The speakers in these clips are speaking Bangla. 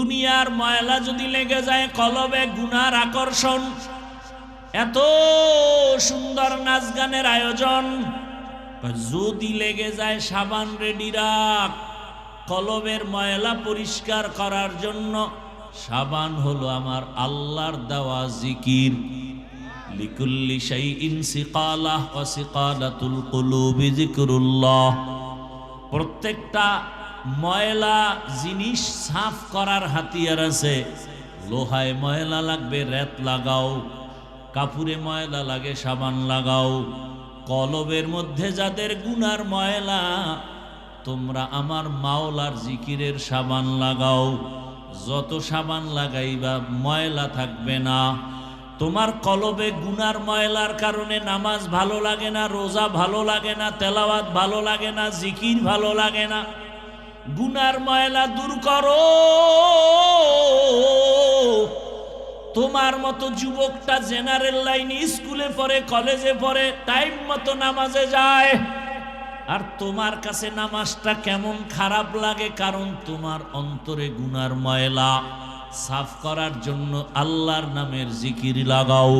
দুনিয়ার ময়লা যদি লেগে যায় কলবে গুনার আকর্ষণ, এত সুন্দর নাচ গানের আয়োজন, যদি লেগে যায় সাবান রেডি রাখ। কলবের ময়লা পরিষ্কার করার জন্য সাবান হলো আমার আল্লাহর দেওয়া জিকির। লিকুল্লি শাইইন সিকালাহ ওয়া সিকালাতুল কুলুবি যিকরুল্লাহ। প্রত্যেকটা ময়লা জিনিস সাফ করার হাতিয়ার আছে। লোহায় ময়লা লাগবে রেত লাগাও, কাপড়ে ময়লা লাগে সাবান লাগাও। কলবের মধ্যে যাদের গুনার ময়লা, তোমরা আমার মাওলার জিকিরের সাবান লাগাও। যত সাবান লাগাইবা ময়লা থাকবে না। তোমার কলবে গুনার ময়লার কারণে নামাজ ভালো লাগে না, রোজা ভালো লাগে না, তেলাওয়াত ভালো লাগে না, জিকির ভালো লাগে না। গুনার ময়লা দূর করো। তোমার মতো যুবকটা জেনারেল লাইনে স্কুলে পড়ে, কলেজে পড়ে, টাইম মতো নামাজে যায়, আর তোমার কাছে নামাজটা কেমন খারাপ লাগে, কারণ তোমার অন্তরে গুনার ময়লা। সাফ করার জন্য আল্লাহর নামের জিকির লাগাও।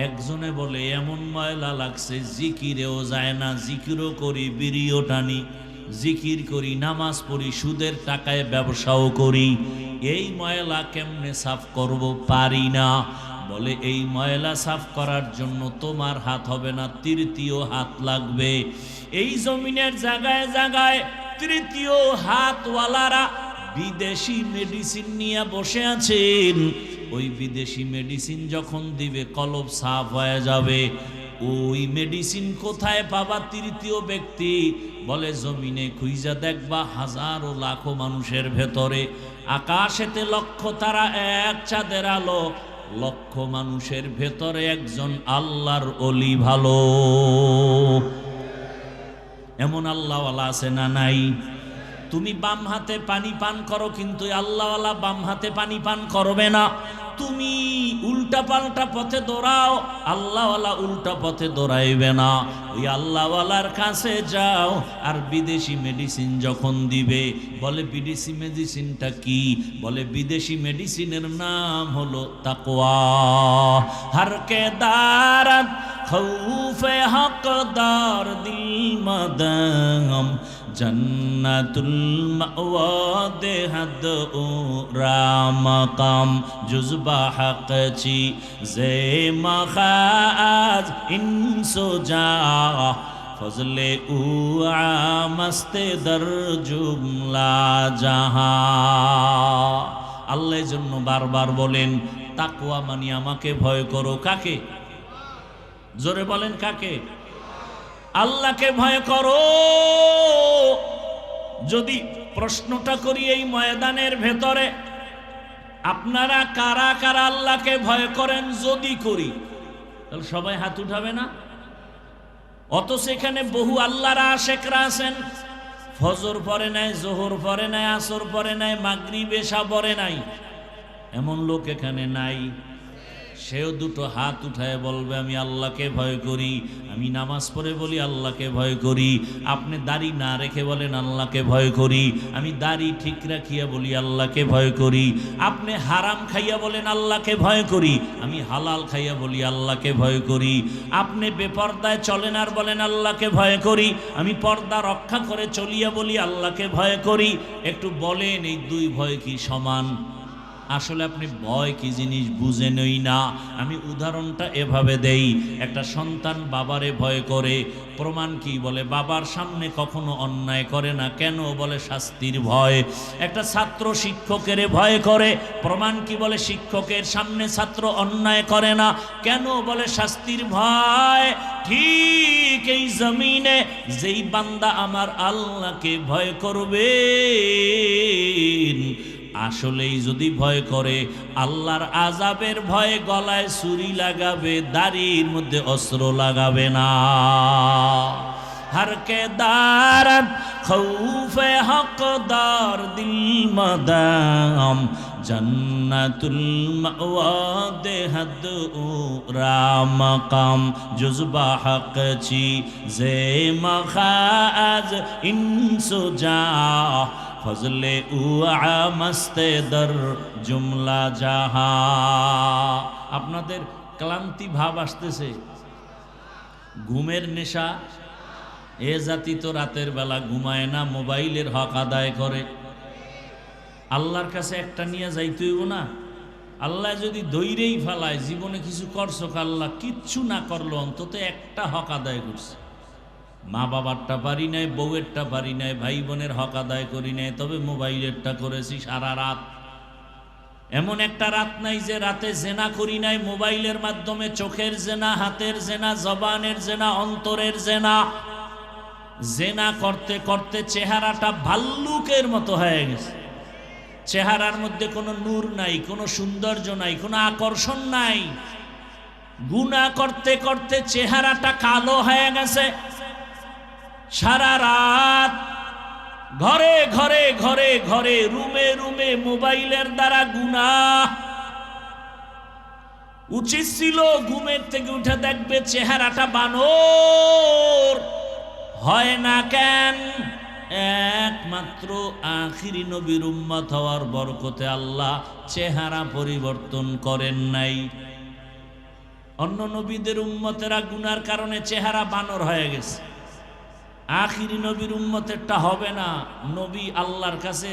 একজনে বলে এমন ময়লা লাগছে জিকিরেও যায় না, জিকিরও করি, বিড়িও টানি, জিকির করি, নামাজ পড়ি, সুদের টাকায় ব্যবসাও করি, এই ময়লা কেমনে সাফ করব, পারি না। বলে এই ময়লা সাফ করার জন্য তোমার হাত হবে না, তৃতীয় হাত লাগবে। এই জমিনের জায়গায় জায়গায় তৃতীয় হাতওয়ালারা বিদেশি মেডিসিন নিয়ে বসে আছেন। ওই বিদেশি মেডিসিন যখন দিবে কলব সাফ হয়ে যাবে। ওই মেডিসিন কোথায় পাবা তৃতীয় ব্যক্তি? বলে জমিনে খুঁজা দেখবা হাজারো লাখো মানুষের ভেতরে। আকাশেতে লক্ষ তারা এক চাঁদের আলো, লক্ষ মানুষের ভেতরে একজন আল্লাহর ওলি ভালো। এমন আল্লাহওয়ালা আছে না নাই? তুমি বাম হাতে পানি পান করো, কিন্তু আল্লাহওয়ালা বাম হাতে পানি পান করবে না। তুমি উল্টা পাল্টা পথে দৌড়াও, আল্লাহওয়ালা উল্টা পথে দৌড়াইবে না। ওই আল্লাহওয়ালার কাছে যাও। আর বিদেশি মেডিসিন যখন দিবে, বলে বিদেশি মেডিসিনটা কি? বলে বিদেশি মেডিসিনের নাম হলো তাকওয়া। হরকে দারাত খৌফে হকদার দিল মদম, জন্নাতুল মাওয়া দেহাদ ও রামকাম, জুজবা হক চি জে মখাজ ইনসোজা, ফজলে উ আমস্তে দর জুমলা জাহা। আল্লাহর জন্য বারবার বলেন তাকওয়া মানে আমাকে ভয় করো। কাকে? জোরে বলেন কাকে? আল্লাহকে ভয় করো। যদি প্রশ্নটা করি এই ময়দানের ভেতরে, আপনারা কারা কারা আল্লাহকে ভয় করেন? যদি করি তাহলে সবাই হাত উঠাবে না? অথচ এখানে বহু আল্লাহর আশেকরা আছেন, ফজর পড়ে নাই, জোহর পড়ে নাই, আসর পড়ে নাই, মাগরিব এশা পড়ে নাই, এমন লোক এখানে নাই? সেও দুটো হাত উঠায় বলবে আমি আল্লাহকে ভয় করি। আমি নামাজ পড়ে বলি আল্লাহকে ভয় করি। আপনি দাড়ি না রেখে বলেন আল্লাহকে ভয় করি। আমি দাড়ি ঠিক রাখিয়া বলি আল্লাহকে ভয় করি। আপনি হারাম খাইয়া বলেন আল্লাহকে ভয় করি। আমি হালাল খাইয়া বলি আল্লাহকে ভয় করি। আপনি বেপর্দায় চলেন আর বলেন আল্লাহকে ভয় করি। আমি পর্দা রক্ষা করে চলিয়া বলি আল্লাহকে ভয় করি। একটু বলেন এই দুই ভয় কি সমান? আসলে আপনি ভয় কি জিনিস বুঝেনই না। আমি উদাহরণটা এভাবে দেই। একটা সন্তান বাবারে ভয় করে, প্রমাণ কি? বলে বাবার সামনে কখনো অন্যায় করে না। কেন? বলে শাস্তির ভয়। একটা ছাত্র শিক্ষকের ভয় করে, প্রমাণ কি? বলে শিক্ষকের সামনে ছাত্র অন্যায় করে না। কেন? বলে শাস্তির ভয়। ঠিক এই জমিনে যেই বান্দা আমার আল্লাহকে ভয় করবে, আসলেই যদি ভয় করে, আল্লাহর আযাবের ভয়ে গলায় ছুরি লাগাবে, দাড়ির মধ্যে অস্ত্র লাগাবে না। হরকে দারাত খৌফে হকদার দিল মদাম, জন্নাতুল মাওয়া দেহাদ ও রামকাম, জুজবা হক চি জে মখাজ ইনসোজা, ফজলে উআ মস্তে দর জুমলা জাহা। আপনাদের ক্লান্তি ভাব আসতেছে, ঘুমের নেশা। এ জাতি তো রাতের বেলা ঘুমায় না, মোবাইলের হক আদায় করে। আল্লাহর কাছে একটা নিয়ে যাইতে হইব না। আল্লাহ যদি দৈরেই ফেলায়, জীবনে কিছু করছো, আল্লাহ কিচ্ছু না করলো, অন্তত একটা হক আদায় করছে। মা বাবারটা পারি নাই, বউয়েরটা পারি নাই, ভাই বোনের হক আদায় করি নাই, তবে মোবাইলেরটা করেছি সারা রাত। এমন একটা রাত নাই যে রাতে জেনা করি নাই, মোবাইলের মাধ্যমে চোখের জেনা, হাতের জেনা, জবানের জেনা, অন্তরের জেনা। জেনা করতে করতে চেহারাটা ভাল্লুকের মতো হয়ে গেছে। চেহারার মধ্যে কোনো নূর নাই, কোনো সৌন্দর্য নাই, কোনো আকর্ষণ নাই। গুনাহ করতে করতে চেহারাটা কালো হয়ে গেছে। সারা রাত ঘরে ঘরে ঘরে ঘরে, রুমে রুমে মোবাইলের দ্বারা গুনাহ। উচিত ছিল ঘুমের থেকে উঠে দেখবে চেহারাটা বানর হয় না কেন? একমাত্র আখিরি নবীর উম্মত হওয়ার বরকতে আল্লাহ চেহারা পরিবর্তন করেন নাই। অন্য নবীদের উম্মতেরা গুনার কারণে চেহারা বানর হয়ে গেছে, আখিরি নবীর উম্মতেরটা হবে না। নবী আল্লাহর কাছে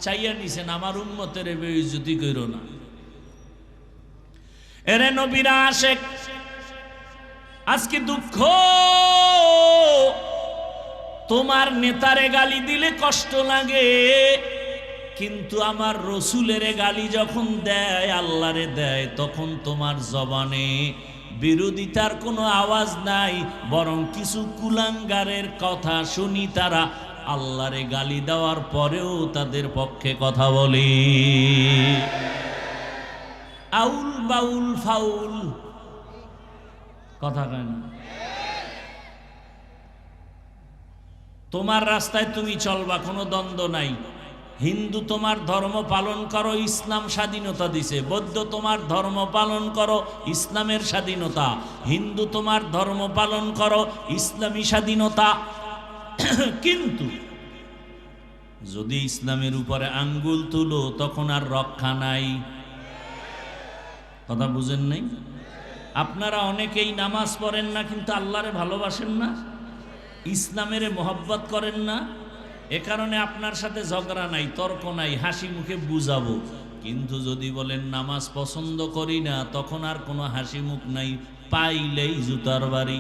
চাইয়া নিছেন, আমার উম্মতের বেইজ্জতি কইরো না। এরে নবীরা আশেক, আজকে দুঃখ, তোমার নেতারে গালি দিলে কষ্ট লাগে, কিন্তু আমার রসুলের গালি যখন দেয়, আল্লাহরে দেয়, তখন তোমার জবানে বিরোধিতার কোনো আওয়াজ নাই, বরং কিছু কুলাঙ্গারের কথা শুনি, তারা আল্লাহরে গালি দেওয়ার পরেও তাদের পক্ষে কথা বলে। আউল বাউল ফাউল কথা কয় না। তোমার রাস্তায় তুমি চলবা, কোনো দ্বন্দ্ব নাই। হিন্দু তোমার ধর্ম পালন করো, ইসলাম স্বাধীনতা দিছে। বৌদ্ধ তোমার ধর্ম পালন করো, ইসলামের স্বাধীনতা। হিন্দু তোমার ধর্ম পালন করো, ইসলামী স্বাধীনতা। কিন্তু যদি ইসলামের উপরে আঙ্গুল তুলো, তখন আর রক্ষা নাই। কথা বুঝেন নাই? আপনারা অনেকেই নামাজ পড়েন না, কিন্তু আল্লাহরে ভালোবাসেন না, ইসলামের মহব্বত করেন না। এ কারণে আপনার সাথে ঝগড়া নাই, তর্ক নাই, হাসি মুখে বুঝাবো। কিন্তু যদি বলেন নামাজ পছন্দ করি না, তখন আর কোনো হাসি মুখ নাই, পাইলেই জুতার বাড়ি।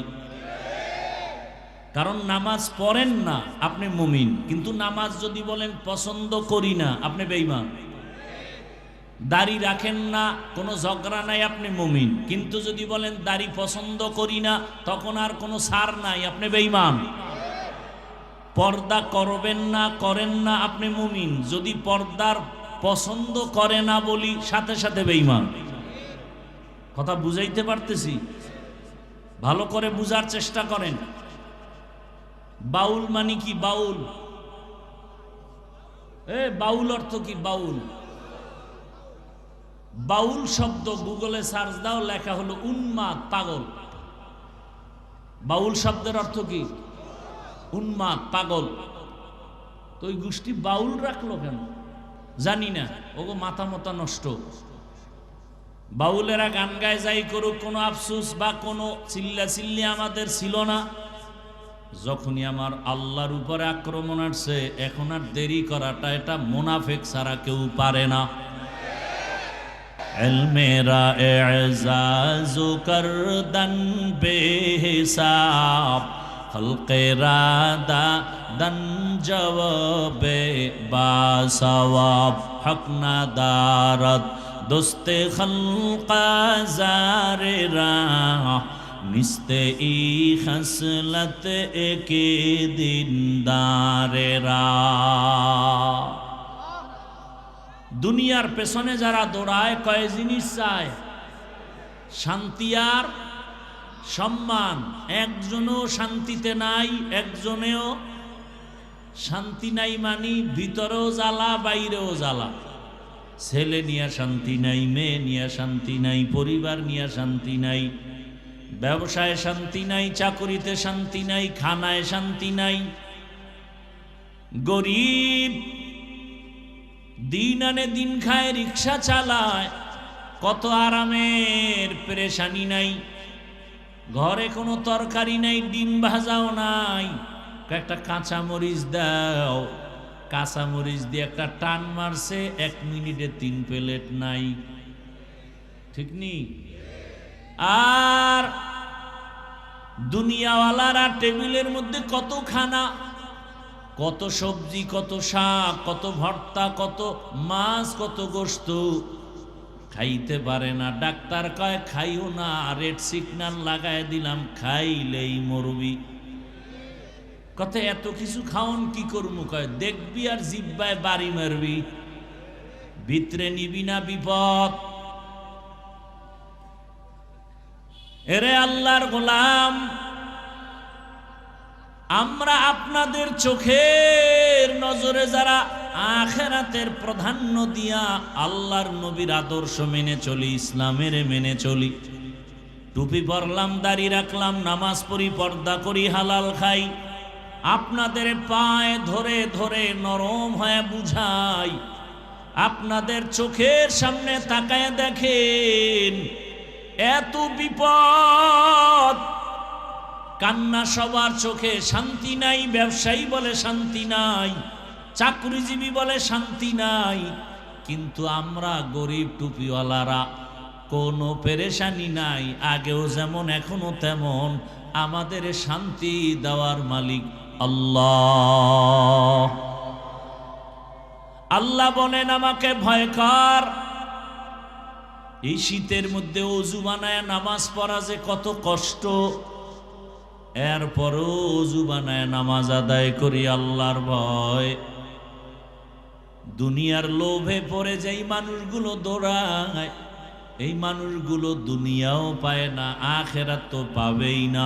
কারণ নামাজ পড়েন না, আপনি মুমিন। কিন্তু নামাজ যদি বলেন পছন্দ করি না, আপনি বেঈমান। দাড়ি রাখেন না, কোনো ঝগড়া নাই, আপনি মুমিন। কিন্তু যদি বলেন দাড়ি পছন্দ করি না, তখন আর কোনো ছাড় নাই, আপনি বেঈমান। পর্দা করবেন না, করেন না, আপনি মুমিন। যদি পর্দার পছন্দ করে না বলি, সাথে সাথে বেঈমান। কথা বুঝাইতে পারতেছি? ভালো করে বুঝার চেষ্টা করেন। বাউল মানে কি? বাউল, বাউল অর্থ কি? বাউল, বাউল শব্দ গুগলে সার্চ দাও, লেখা হলো উন্মাদ, পাগল। বাউল শব্দের অর্থ কি? উন্মাদ, পাগল। তো ওই গোষ্ঠী বাউল রাখলো কেন জানি না, ওগো মাথা মতা নষ্ট। বাউলেরা গান গায়, যাই করুক, কোনো আফসোস বা কোনো চিল্লা চিল্লি আমাদের ছিল না। যখনই আমার আল্লাহর উপরে আক্রমণ আসছে, এখন আর দেরি করাটা, এটা মুনাফিক ছাড়া কেউ পারে না। মেরা এজাজু করদন বেহিসাব, খলকে রাদা দন জওয়াবে বাসওয়াব, হক না দারত দোস্তে খলকা জারে রাহ, নিস্তে ই খসলত একে দিনদারে রাহ। দুনিয়ার পেছনে যারা দৌড়ায়, কয় জিনিস চায়? শান্তি আর সম্মান। একজনও শান্তিতে নাই, একজনেও শান্তি নাই, মানি ভিতরেও জ্বালা, বাইরেও জ্বালা। ছেলে নিয়ে শান্তি নাই, মেয়ে নিয়ে শান্তি নাই, পরিবার নিয়ে শান্তি নাই, ব্যবসায় শান্তি নাই, চাকরিতে শান্তি নাই, খানায় শান্তি নাই। গরিব দিন আনে দিন খায়, রিক্সা চালায়, কত আরামের, পেরেশানি নাই। ঘরে কোনো তরকারি নাই, ডিম ভাজাও নাই, একটা কাঁচা মরিচ দাও, কাঁচা মরিচ দিয়ে একটা টান মারছে, 1 মিনিটে 3 প্লেট নাই, ঠিক নি? আর দুনিয়াওয়ালারা টেবিলের মধ্যে কত খানা, কত সবজি, কত শাক, কত ভর্তা, কত মাছ, কত গোশত, খাইতে পারে না। ডাক্তার কয় খাইও না, রেড সিগন্যাল লাগায় দিলাম, খাইলেই মরবি। কত এত কিছু খাওন কি করবো? কয় দেখবি আর জিব্বায় বাড়ি মারবি, ভিতরে নিবি না বিপদ। এরে আল্লাহর গোলাম, আমরা আপনাদের চোখের নজরে যারা আখিরাতের প্রাধান্য দিয়া আল্লাহর নবীর আদর্শ মেনে চলি, ইসলামের মেনে চলি, টুপি পরলাম, দাড়ি রাখলাম, নামাজ পড়ি, পর্দা করি, হালাল খাই, আপনাদের পায়ে ধরে ধরে নরম হয়ে বুঝাই, আপনাদের চোখের সামনে তাকায় দেখেন এত বিপদ, কান্না সবার চোখে, শান্তি নাই। ব্যবসায়ী বলে শান্তি নাই, চাকরিজীবী বলে শান্তি নাই, কিন্তু আমরা গরিব টুপিওয়ালারা কোনো পেরেশানি নাই। আগেও যেমন এখনো তেমন, আমাদের শান্তি দেওয়ার মালিক আল্লাহ। আল্লাহ বলেন আমাকে ভয় কর। এই শীতের মধ্যে অজু বানায় নামাজ পড়া যে কত কষ্ট, এরপরও অজু বানায় নামাজ আদায় করি আল্লাহর ভয়। দুনিয়ার লোভে পড়ে যেই মানুষগুলো দৌড়ায়, এই মানুষগুলো দুনিয়াও পায় না, আখিরাত তো পাবেই না।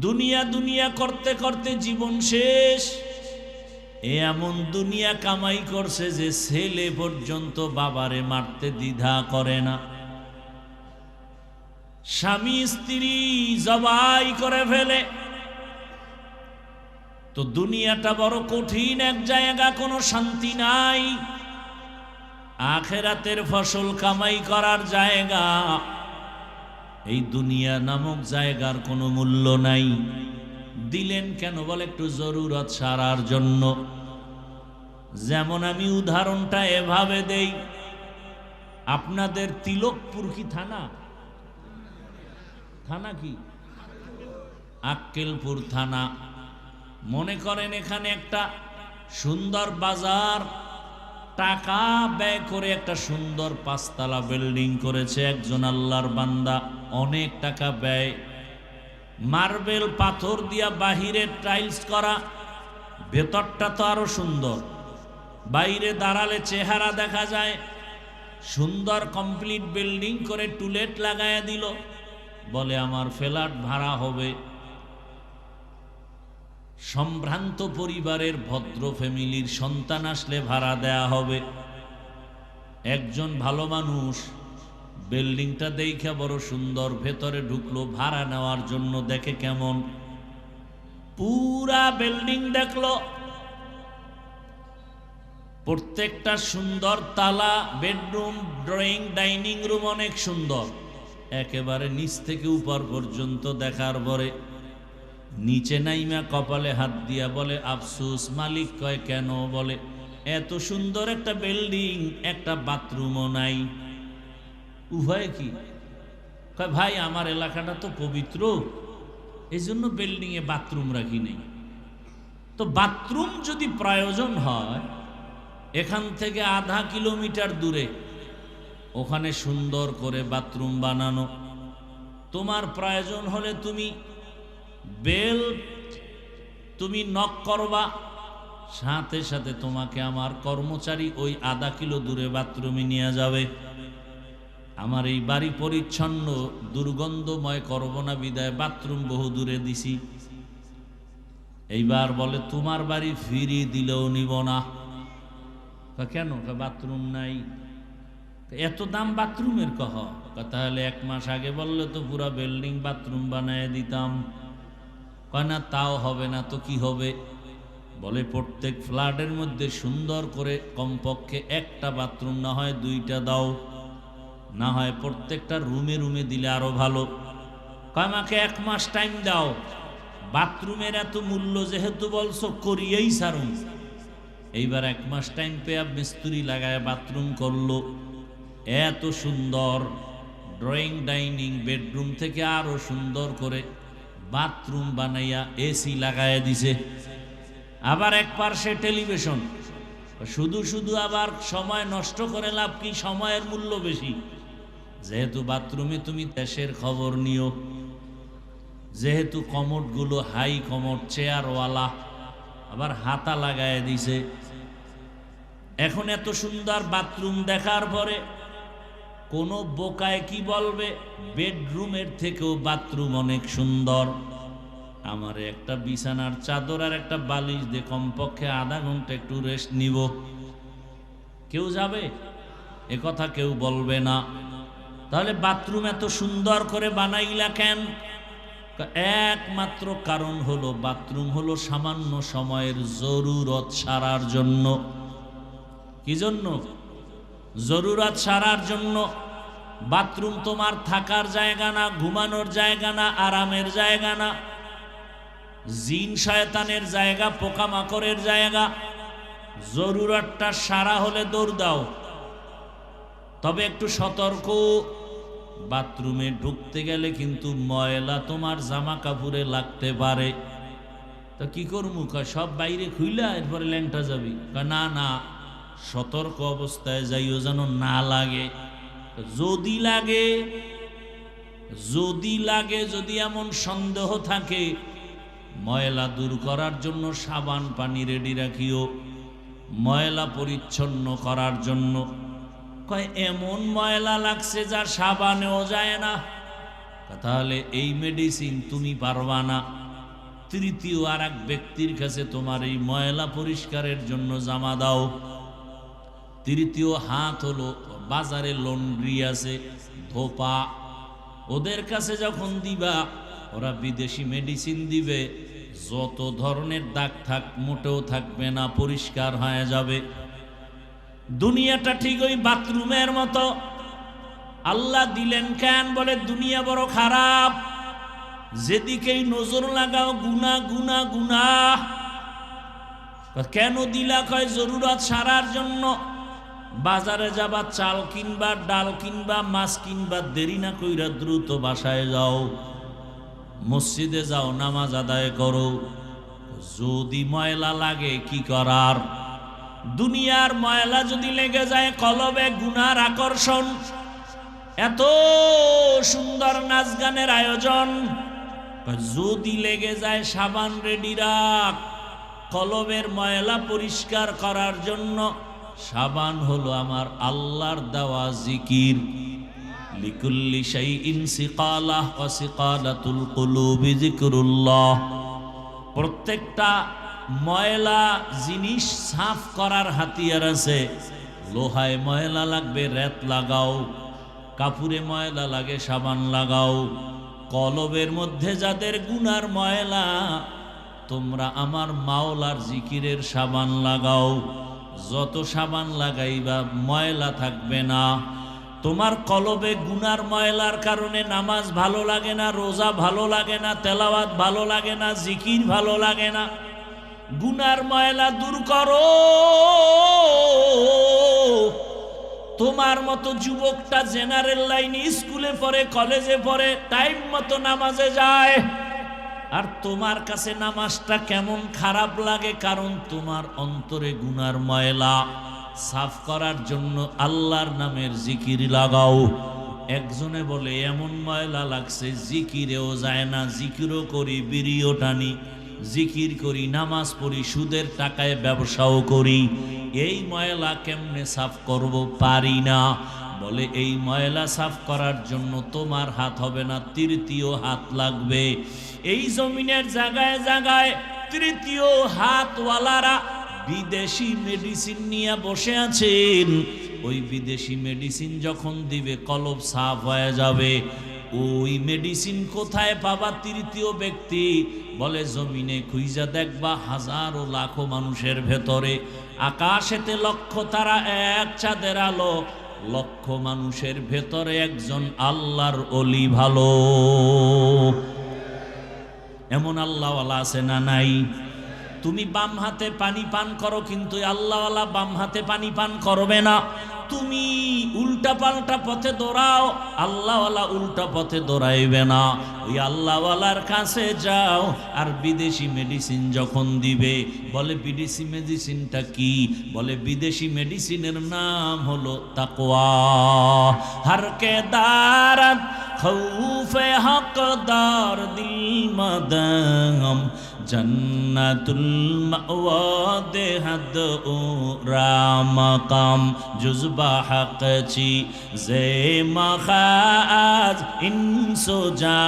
দুনিয়া দুনিয়া করতে করতে জীবন শেষ। এমন দুনিয়া কামাই করছে যে ছেলে পর্যন্ত বাবারে মারতে দ্বিধা করে না, স্বামী স্ত্রী জবাই করে ফেলে। তো দুনিয়াটা বড় কঠিন এক জায়গা, কোনো শান্তি নাই। আখিরাতের ফসল কামাই করার জায়গা, এই দুনিয়া নামক জায়গার কোনো মূল্য নাই। দিলেন কেন? বলে একটু জরুরত সারার জন্য। যেমন আমি উদাহরণটা এভাবে দেই, আপনাদের তিলকপুর কি থানা? থানা কি? আক্কেলপুর থানা। মনে করেন এখানে একটা সুন্দর বাজার, টাকা ব্যয় করে একটা সুন্দর 5 তলা বিল্ডিং করেছে একজন আল্লাহর বান্দা, অনেক টাকা ব্যয়, মার্বেল পাথর দিয়া বাহিরে টাইলস করা, ভেতরটা তো আরো সুন্দর, বাইরে দাঁড়ালে চেহারা দেখা যায়, সুন্দর কমপ্লিট বিল্ডিং করে টুলেট লাগায়া দিল। বলে আমার ফ্ল্যাট ভাড়া হবে। সম্ভ্রান্ত পরিবারের ভদ্র ফ্যামিলির সন্তান আসলে ভাড়া দেয়া হবে। একজন ভালো মানুষ বিল্ডিংটা দেখে বড় সুন্দর, ভেতরে ঢুকলো ভাড়া নেওয়ার জন্য, দেখে কেমন, পুরা বিল্ডিং দেখলো, প্রত্যেকটা সুন্দর তালা, বেডরুম, ড্রয়িং, ডাইনিং রুম অনেক সুন্দর। একেবারে নিচ থেকে উপর পর্যন্ত দেখার পরে নিচে নাইমা কপালে হাত দিয়া বলে আফসোস। মালিক কয় কেন? বলে এত সুন্দর একটা বিল্ডিং, একটা বাথরুমও নাই। উভয় কি? কয় ভাই আমার এলাকাটা তো পবিত্র, এই জন্য বিল্ডিং এ বাথরুম রাখি নেই। তো বাথরুম যদি প্রয়োজন হয়, এখান থেকে আধা কিলোমিটার দূরে ওখানে সুন্দর করে বাথরুম বানানো। তোমার প্রয়োজন হলে তুমি নক করবা, সাথে সাথে তোমাকে আমার কর্মচারী ওই আধা কিলো দূরে বাথরুমে নিয়ে যাবে। আমার এই বাড়ি পরিচ্ছন্ন, দুর্গন্ধময় করব না বিদায় বাথরুম বহু দূরে দিছি। এইবার বলে তোমার বাড়ি ফিরিয়ে দিলেও নিব না। কেন? বাথরুম নাই। এত দাম বাথরুমের? কহ তাহলে 1 মাস আগে বললে তো পুরা বিল্ডিং বাথরুম বানায় দিতাম। কয় না তাও হবে না। তো কি হবে? বলে প্রত্যেক ফ্ল্যাটের মধ্যে সুন্দর করে কমপক্ষে একটা বাথরুম, না হয় দুইটা দাও, না হয় প্রত্যেকটা রুমে রুমে দিলে আরো ভালো। আমাকে 1 মাস টাইম দাও, বাথরুমের এত মূল্য যেহেতু বলছো করিয়েই সারুন। এইবার 1 মাস টাইম পেয়ে মিস্ত্রি লাগায় বাথরুম করলো, এত সুন্দর ড্রয়িং ডাইনিং বেডরুম থেকে আরো সুন্দর করে বাথরুম বানাইয়া এসি লাগাইয়া দিছে। আবার এক পার্শ্বে টেলিভিশন। শুধু শুধু আবার সময় নষ্ট করে লাভ কি? সময়ের মূল্য বেশি। যেহেতু বাথরুমে তুমি দেশের খবর নিও, যেহেতু কমোডগুলো হাই কমোড চেয়ারওয়ালা, আবার হাতা লাগায় দিছে। এখন এত সুন্দর বাথরুম দেখার পরে কোন বোকায় কি বলবে? বেডরুমের থেকেও বাথরুম অনেক সুন্দর। আমার একটা বিছানার চাদর আর একটা বালিশ দিয়ে কমপক্ষে আধা ঘন্টা একটু রেস্ট নিব। কেউ যাবে? এ কথা কেউ বলবে না। তাহলে বাথরুম এত সুন্দর করে বানাইলা কেন? একমাত্র কারণ হলো বাথরুম হলো সামান্য সময়ের জরুরত সারার জন্য। কি জন্য? জরুরত সারার জন্য। বাথরুম তোমার থাকার জায়গা না, ঘুমানোর জায়গা না, আরামের জায়গা না, জিন শয়তানের জায়গা, পোকামাকড়ের জায়গা। জরুরতটা সারা হলে দৌড় দাও। তবে একটু সতর্ক, বাথরুমে ঢুকতে গেলে কিন্তু ময়লা তোমার জামা কাপড়ে লাগতে পারে। তো কি করবো? সব বাইরে খুইলা এরপরে ল্যাংটা যাবি? না না, সতর্ক অবস্থায় যাইও যেন না লাগে। যদি লাগে, যদি এমন সন্দেহ থাকে, ময়লা দূর করার জন্য সাবান পানি রেডি রাখিও, ময়লা পরিচ্ছন্ন করার জন্য। কয় এমন ময়লা লাগছে যা সাবানেও যায় না। তাহলে এই মেডিসিন তুমি পারবা না। তৃতীয় আর এক ব্যক্তির কাছে তোমার এই ময়লা পরিষ্কারের জন্য জামা দাও। তৃতীয় হাত হলো বাজারে লন্ড্রি আছে, ধোপা, ওদের কাছে যখন দিবা ওরা বিদেশি মেডিসিন দিবে, যত ধরনের দাগ থাক মোটেও থাকবে না, পরিষ্কার হয়ে যাবে। দুনিয়াটা ঠিক ওই বাথরুমের মতো। আল্লাহ দিলেন কেন? বলে দুনিয়া বড় খারাপ, যেদিকেই নজর লাগাও গুনাহ গুনাহ গুনাহ। কেন দিলা? কয় জরুরত সারার জন্য। বাজারে যাবা, চাল কিনবা, ডাল কিনবা, মাছ কিনবা, দেরি না কইরা দ্রুত বাসায় যাও, মসজিদে যাও, নামাজ আদায় করো। যদি ময়লা লাগে কি করার? দুনিয়ার ময়লা যদি লেগে যায় কলবে, গুনার আকর্ষণ। এত সুন্দর নাচ গানের আয়োজন, যদি লেগে যায় সাবান রেডি রাখ। কলবের ময়লা পরিষ্কার করার জন্য সাবান হলো আমার আল্লাহর দেওয়া জিকির। লিকুল্লি শাইইন সিকালাহ ওয়া সিকালাতুল কুলুবি যিকরুল্লাহ। প্রত্যেকটা ময়লা জিনিস সাফ করার হাতিয়ার আছে। লোহায় ময়লা লাগবে, রেত লাগাও। কাপড়ে ময়লা লাগে, সাবান লাগাও। কলবের মধ্যে যাদের গুনার ময়লা, তোমরা আমার মাওলার জিকিরের সাবান লাগাও। যত সাবান লাগাইবা ময়লা থাকবে না। তোমার কলবে গুনার ময়লার কারণে নামাজ ভালো লাগে না, রোজা ভালো লাগে না, তেলাওয়াত ভালো লাগে না, জিকির ভালো লাগে না। গুনার ময়লা দূর করো। তোমার মতো যুবকটা জেনারেল লাইনে স্কুলে পড়ে, কলেজে পড়ে, টাইম মতো নামাজে যায়, আর তোমার কাছে নামাজটা কেমন খারাপ লাগে? কারণ তোমার অন্তরে গুনার ময়লা। সাফ করার জন্য আল্লাহর নামের জিকির লাগাও। একজনে বলে এমন ময়লা লাগছে জিকিরেও যায় না, জিকিরও করি, বিড়িও টানি, জিকির করি, নামাজ পড়ি, সুদের টাকায় ব্যবসাও করি, এই ময়লা কেমনে সাফ করব? পারি না। বলে এই ময়লা সাফ করার জন্য তোমার হাত হবে না, তৃতীয় হাত লাগবে। এই জমিনের জায়গায় জায়গায় তৃতীয় হাতওয়ালারা বিদেশি মেডিসিন নিয়ে বসে আছেন। ওই বিদেশি মেডিসিন যখন দিবে কলব সাফ হয়ে যাবে। ওই মেডিসিন কোথায় পাবা? তৃতীয় ব্যক্তি বলে জমিনে খুঁজা দেখবা হাজারো লাখো মানুষের ভেতরে, আকাশেতে লক্ষ তারা এক চাঁদের আলো, লক্ষ মানুষের ভেতরে একজন আল্লাহর অলি ভালো। এমন আল্লাহওয়ালা আছে না নাই? তুমি বাম হাতে পানি পান করো, কিন্তু আল্লাহওয়ালা বাম হাতে পানি পান করবে না। তুমি উল্টা পাল্টা পথে দৌড়াও, আল্লাহওয়ালা উল্টা পথে দৌড়াইবে না। ওই আল্লাহওয়ালার কাছে যাও। আর বিদেশি মেডিসিন যখন দিবে, বলে বিদেশি মেডিসিনটা কি? বলে বিদেশি মেডিসিনের নাম হলো তাকওয়া। হরকে দারাত খৌফে হকদার দিল মাদাম, জন্নাতুল মাওয়া দেহাদ ও রামকাম, জুজবা হক চি জে মখাজ ইনসোজা,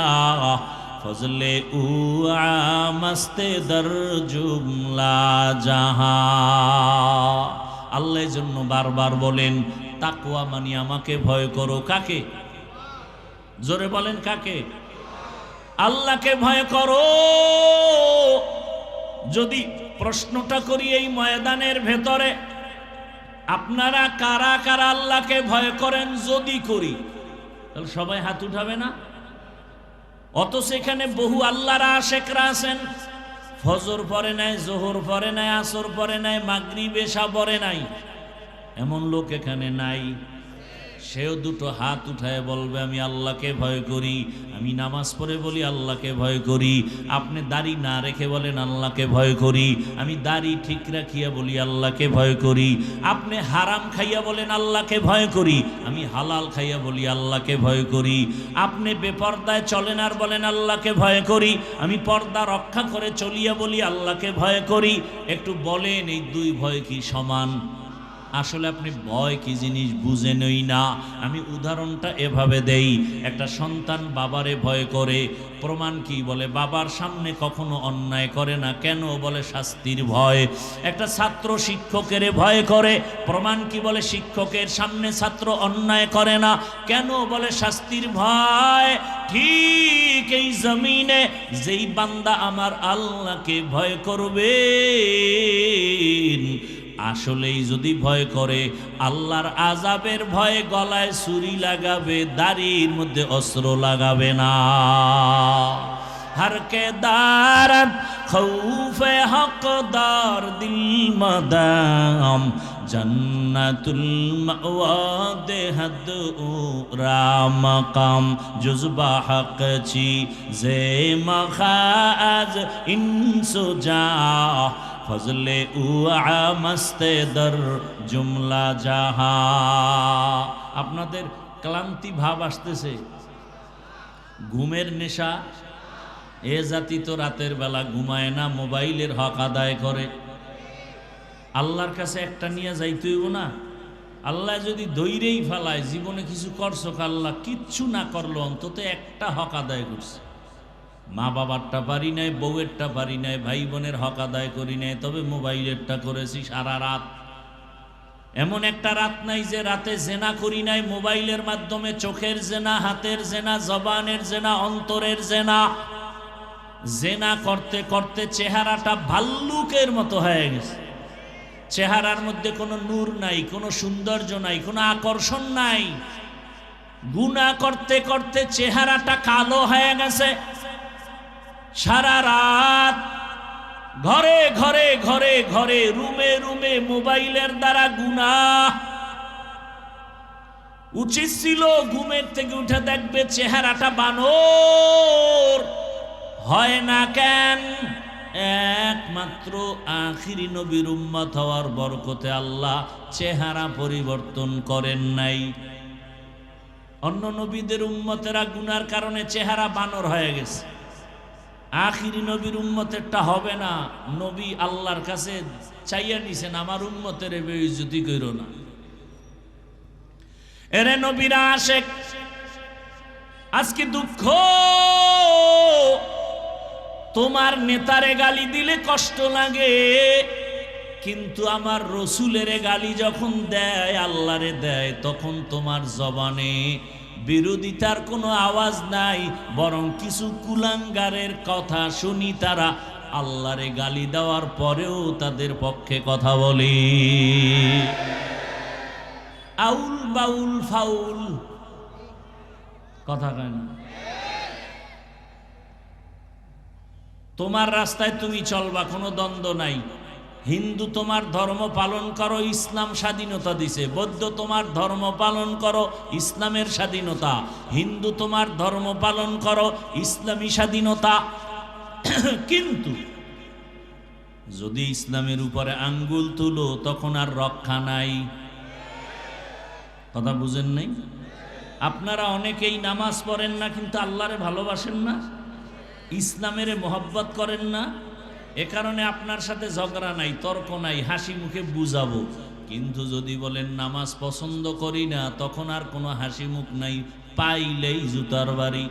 ফজলে উ আমস্তে দর জুমলা জাহা। আল্লাহর জন্য বারবার বলেন তাকওয়া মানে আমাকে ভয় করো। কাকে? জোরে বলেন কাকে? আল্লাহকে ভয় করো। যদি প্রশ্নটা করি এই ময়দানের ভেতরে, আপনারা কারা কারা আল্লাহকে ভয় করেন? যদি করি তাহলে সবাই হাত উঠাবে না? অথচ এখানে বহু আল্লাহর আশেকরা আছেন, ফজর পড়ে নাই, জোহর পড়ে নাই, আসর পড়ে নাই, মাগরিব এশা পড়ে নাই, এমন লোক এখানে নাই? সেও দুটো হাত উঠায় বলবে আমি আল্লাহকে ভয় করি। আমি নামাজ পড়ে বলি আল্লাহকে ভয় করি। আপনি দাড়ি না রেখে বলেন আল্লাহকে ভয় করি। আমি দাড়ি ঠিক রাখিয়া বলি আল্লাহকে ভয় করি। আপনি হারাম খাইয়া বলেন আল্লাহকে ভয় করি। আমি হালাল খাইয়া বলি আল্লাহকে ভয় করি। আপনি বেপর্দায় চলেন আর বলেন আল্লাহকে ভয় করি। আমি পর্দা রক্ষা করে চলিয়া বলি আল্লাহকে ভয় করি। একটু বলেন এই দুই ভয় কি সমান? আসলে আপনি ভয় কি জিনিস বুঝেনই না। আমি উদাহরণটা এভাবে দেই। একটা সন্তান বাবারে ভয় করে, প্রমাণ কি? বলে বাবার সামনে কখনো অন্যায় করে না। কেন? বলে শাস্তির ভয়। একটা ছাত্র শিক্ষকের ভয় করে, প্রমাণ কি? বলে শিক্ষকের সামনে ছাত্র অন্যায় করে না। কেন? বলে শাস্তির ভয়। ঠিক এই জমিনে যেই বান্দা আমার আল্লাহকে ভয় করবে, আসলেই যদি ভয় করে, আল্লাহর আযাবের ভয়ে গলায় ছুরি লাগাবে, দাড়ির মধ্যে অস্ত্র লাগাবে না। হরকে দারাত খৌফে হকদার দিল মাদাম, জন্নাতুল মাওয়া দেহাদ ও রামকাম, জুজবা হক চি জে মখাজ ইনসোজা, ফজলে উ আমস্তে দর জুমলা জাহা। আপনাদের ক্লান্তি ভাব আসতেছে, ঘুমের নেশা। এ জাতি তো রাতের বেলা ঘুমায় না, মোবাইলের হক আদায় করে। আল্লাহর কাছে একটা নিয়ে যাইতে হইব না? আল্লাহ যদি দৈরেই ফেলায়, জীবনে কিছু করছো, আল্লাহ কিচ্ছু না করলো, অন্তত একটা হক আদায় করছে। মা বাবারটা পারি নাই, বউয়েরটা পারি নাই, ভাই বোনের হক আদায় করি নাই, তবে মোবাইলেরটা করেছি সারা রাত। এমন একটা রাত নাই যে রাতে জেনা করি নাই। মোবাইলের মাধ্যমে চোখের জেনা, হাতের জেনা, জবানের জেনা, অন্তরের জেনা। জেনা করতে করতে চেহারাটা ভাল্লুকের মতো হয়ে গেছে। চেহারার মধ্যে কোনো নূর নাই, কোনো সৌন্দর্য নাই, কোনো আকর্ষণ নাই। গুনাহ করতে করতে চেহারাটা কালো হয়ে গেছে। সারা রাত ঘরে ঘরে ঘরে ঘরে, রুমে রুমে মোবাইলের দ্বারা গুনাহ। উচিত ছিল ঘুমের থেকে উঠে দেখবে চেহারাটা বানর। হয় না কেন? একমাত্র আখিরি নবীর উম্মত হওয়ার বরকতে আল্লাহ চেহারা পরিবর্তন করেন নাই। অন্য নবীদের উম্মতেরা গুনার কারণে চেহারা বানর হয়ে গেছে। আখিরি নবীর উম্মতেরটা হবে না। নবী আল্লাহর কাছে চাইয়া নিছেন, আমার উম্মতের বেইজ্জতি কইরো না। এরে নবীরা আশেক, আজকে দুঃখ, তোমার নেতারে গালি দিলে কষ্ট লাগে, কিন্তু আমার রসুলের গালি যখন দেয়, আল্লাহরে দেয়, তখন তোমার জবানে বিরোধিতার কোনো আওয়াজ নাই, বরং কিছু কুলাঙ্গারের কথা শুনি তারা আল্লাহরে গালি দেওয়ার পরেও তাদের পক্ষে কথা বলে। আউল বাউল ফাউল কথা কয় না। তোমার রাস্তায় তুমি চলবা, কোনো দ্বন্দ্ব নাই। হিন্দু তোমার ধর্ম পালন করো, ইসলাম স্বাধীনতা দিছে। বৌদ্ধ তোমার ধর্ম পালন করো, ইসলামের স্বাধীনতা। হিন্দু তোমার ধর্ম পালন করো, ইসলামী স্বাধীনতা। কিন্তু যদি ইসলামের উপরে আঙ্গুল তুলো তখন আর রক্ষা নাই। কথা বুঝেন নাই? আপনারা অনেকেই নামাজ পড়েন না কিন্তু আল্লাহরে ভালোবাসেন না, ইসলামের মহব্বত করেন না। এ কারণে আপনার সাথে ঝগড়া নাই, তর্ক নাই, হাসি মুখে বুঝাবো। কিন্তু যদি বলেন নামাজ পছন্দ করি না, তখন আর কোনো হাসি মুখ নাই, পাইলেই জুতার বাড়ি।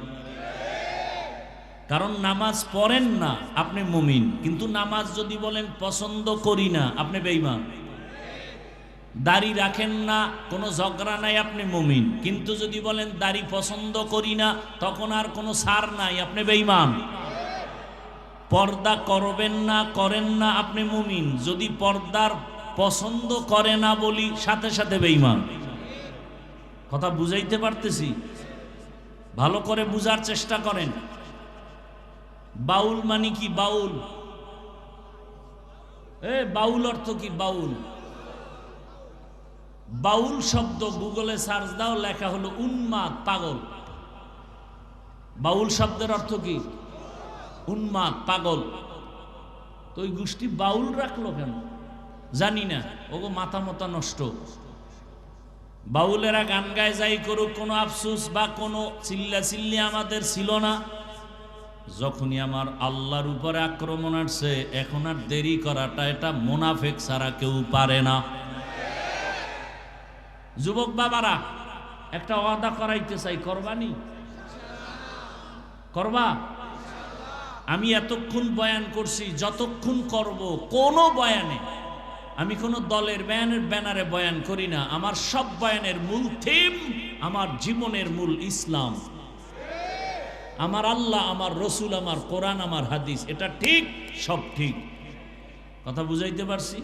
কারণ নামাজ পড়েন না, আপনি মুমিন। কিন্তু নামাজ যদি বলেন পছন্দ করি না, আপনি বেঈমান। দাড়ি রাখেন না, কোনো ঝগড়া নাই, আপনি মুমিন। কিন্তু যদি বলেন দাড়ি পছন্দ করি না, তখন আর কোনো ছাড় নাই, আপনি বেঈমান। পর্দা করবেন না, করেন না, আপনি মুমিন। যদি পর্দার পছন্দ করে না বলি, সাথে সাথে বেঈমান। কথা বুঝাইতে পারতেছি? ভালো করে বুঝার চেষ্টা করেন। বাউল মানে কি? বাউল বাউল অর্থ কি? বাউল বাউল শব্দ গুগলে সার্চ দাও, লেখা হলো উন্মাদ, পাগল। বাউল শব্দের অর্থ কি? উন্মাদ, পাগল। তো ওই গোষ্ঠী বাউল রাখলো কেন জানি না, ওগো মাথা মতা নষ্ট। বাউলেরা গান গায়, যাই করুক, কোনো আফসোস বা কোনো চিল্লা চিল্লি আমাদের ছিল না। যখনই আমার আল্লাহর উপরে আক্রমণ আসছে, এখন আর দেরি করাটা এটা মুনাফিক ছাড়া কেউ পারে না। যুবক বাবারা, একটা ওয়াদা করাইতে চাই, করবানি? করবা? আমি এতক্ষণ বয়ান করছি, যতক্ষণ করব, কোনো বয়ানে আমি কোনো দলের ব্যানারে বয়ান করি না। আমার সব বয়ানের মূল থিম, আমার জীবনের মূল ইসলাম। আমার আল্লাহ, আমার রসুল, আমার কোরআন, আমার হাদিস, এটা ঠিক, সব ঠিক। কথা বুঝাইতে পারছি?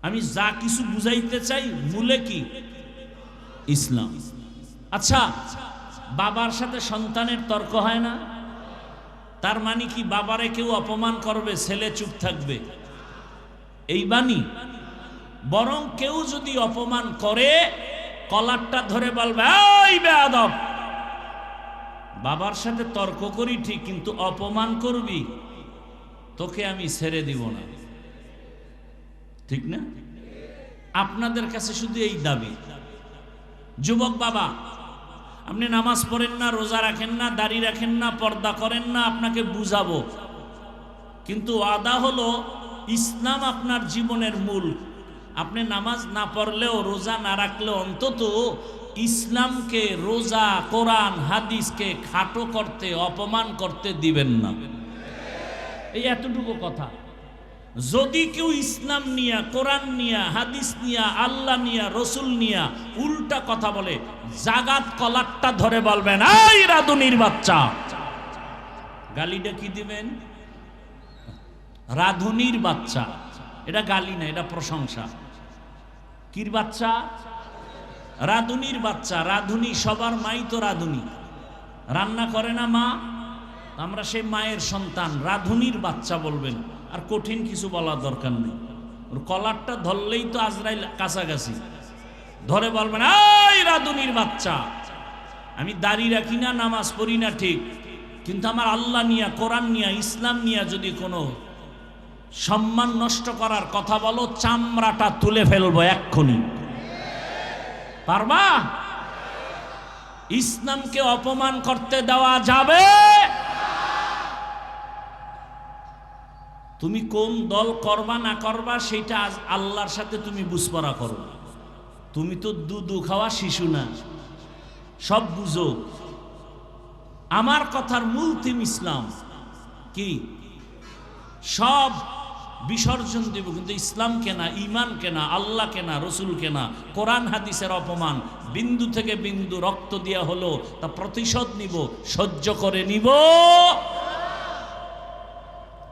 আমি যা কিছু বুঝাইতে চাই মূলে কি? ইসলাম। আচ্ছা, বাবার সাথে সন্তানের তর্ক হয় না? তার মানে কি বাবারে কেউ অপমান করবে, ছেলে চুপ থাকবে, এই বাণী? বরং কেউ যদি অপমান করে, কলারটা ধরে বলবে, এই বেয়াদব। বাবার সাথে তর্ক করি ঠিক, কিন্তু অপমান করবি, তোকে আমি ছেড়ে দিব না। ঠিক না? আপনাদের কাছে শুধু এই দাবি। যুবক বাবা, আপনি নামাজ পড়েন না, রোজা রাখেন না, দাড়ি রাখেন না, পর্দা করেন না, আপনাকে বুঝাবো। কিন্তু ওয়াদা হলো ইসলাম আপনার জীবনের মূল। আপনি নামাজ না পড়লেও, রোজা না রাখলেও, অন্তত ইসলামকে, রোজা, কোরআন, হাদিসকে খাটো করতে, অপমান করতে দিবেন না। এই এতটুকু কথা। যদি কেউ ইসলাম নিয়া, কোরআন নিয়া, হাদিস নিয়া, আল্লাহ নিয়া, রসুল নিয়া উল্টা কথা বলে, জাগাত কলারটা ধরে বলবেন, এই রাধুনির বাচ্চা। গালিটা কি দিবেন? রাধুনির বাচ্চা। এটা গালি না, এটা প্রশংসা। কির বাচ্চা? রাধুনির বাচ্চা। রাধুনি সবার মাই তো রাধুনি। রান্না করে না মা, আমরা সেই মায়ের সন্তান। রাধুনির বাচ্চা বলবেন, আর কঠিন কিছু বলার দরকার নেই। ওর কলারটা ধরলেই তো আজরাইল কাছাকাছি, ধরে বলবেন, এই রাধুনির বাচ্চা। আমি দাড়ি রাখি না, নামাজ পড়ি না ঠিক, কিন্তু আমার আল্লাহ নিয়া, কোরআন নিয়া, ইসলাম নিয়া যদি কোনো সম্মান নষ্ট করার কথা বলো, চামড়াটা তুলে ফেলবো এক্ষুনি। পারবা? ইসলামকে অপমান করতে দেওয়া যাবে? তুমি কোন দল করবা না করবা সেটা আজ আল্লাহর সাথে তুমি বুঝপড়া করো। তুমি তো দুধু খাওয়া শিশু না, সব বুঝো। আমার কথার মূল থিম ইসলাম। কি? সব বিসর্জন দিব, কিন্তু ইসলামকে না, ঈমানকে না, আল্লাহকে না, রসুলকে না, কোরআন হাদিসের অপমান বিন্দু থেকে বিন্দু রক্ত দেওয়া হলো, তা প্রতিশোধ নিব, সহ্য করে নিব।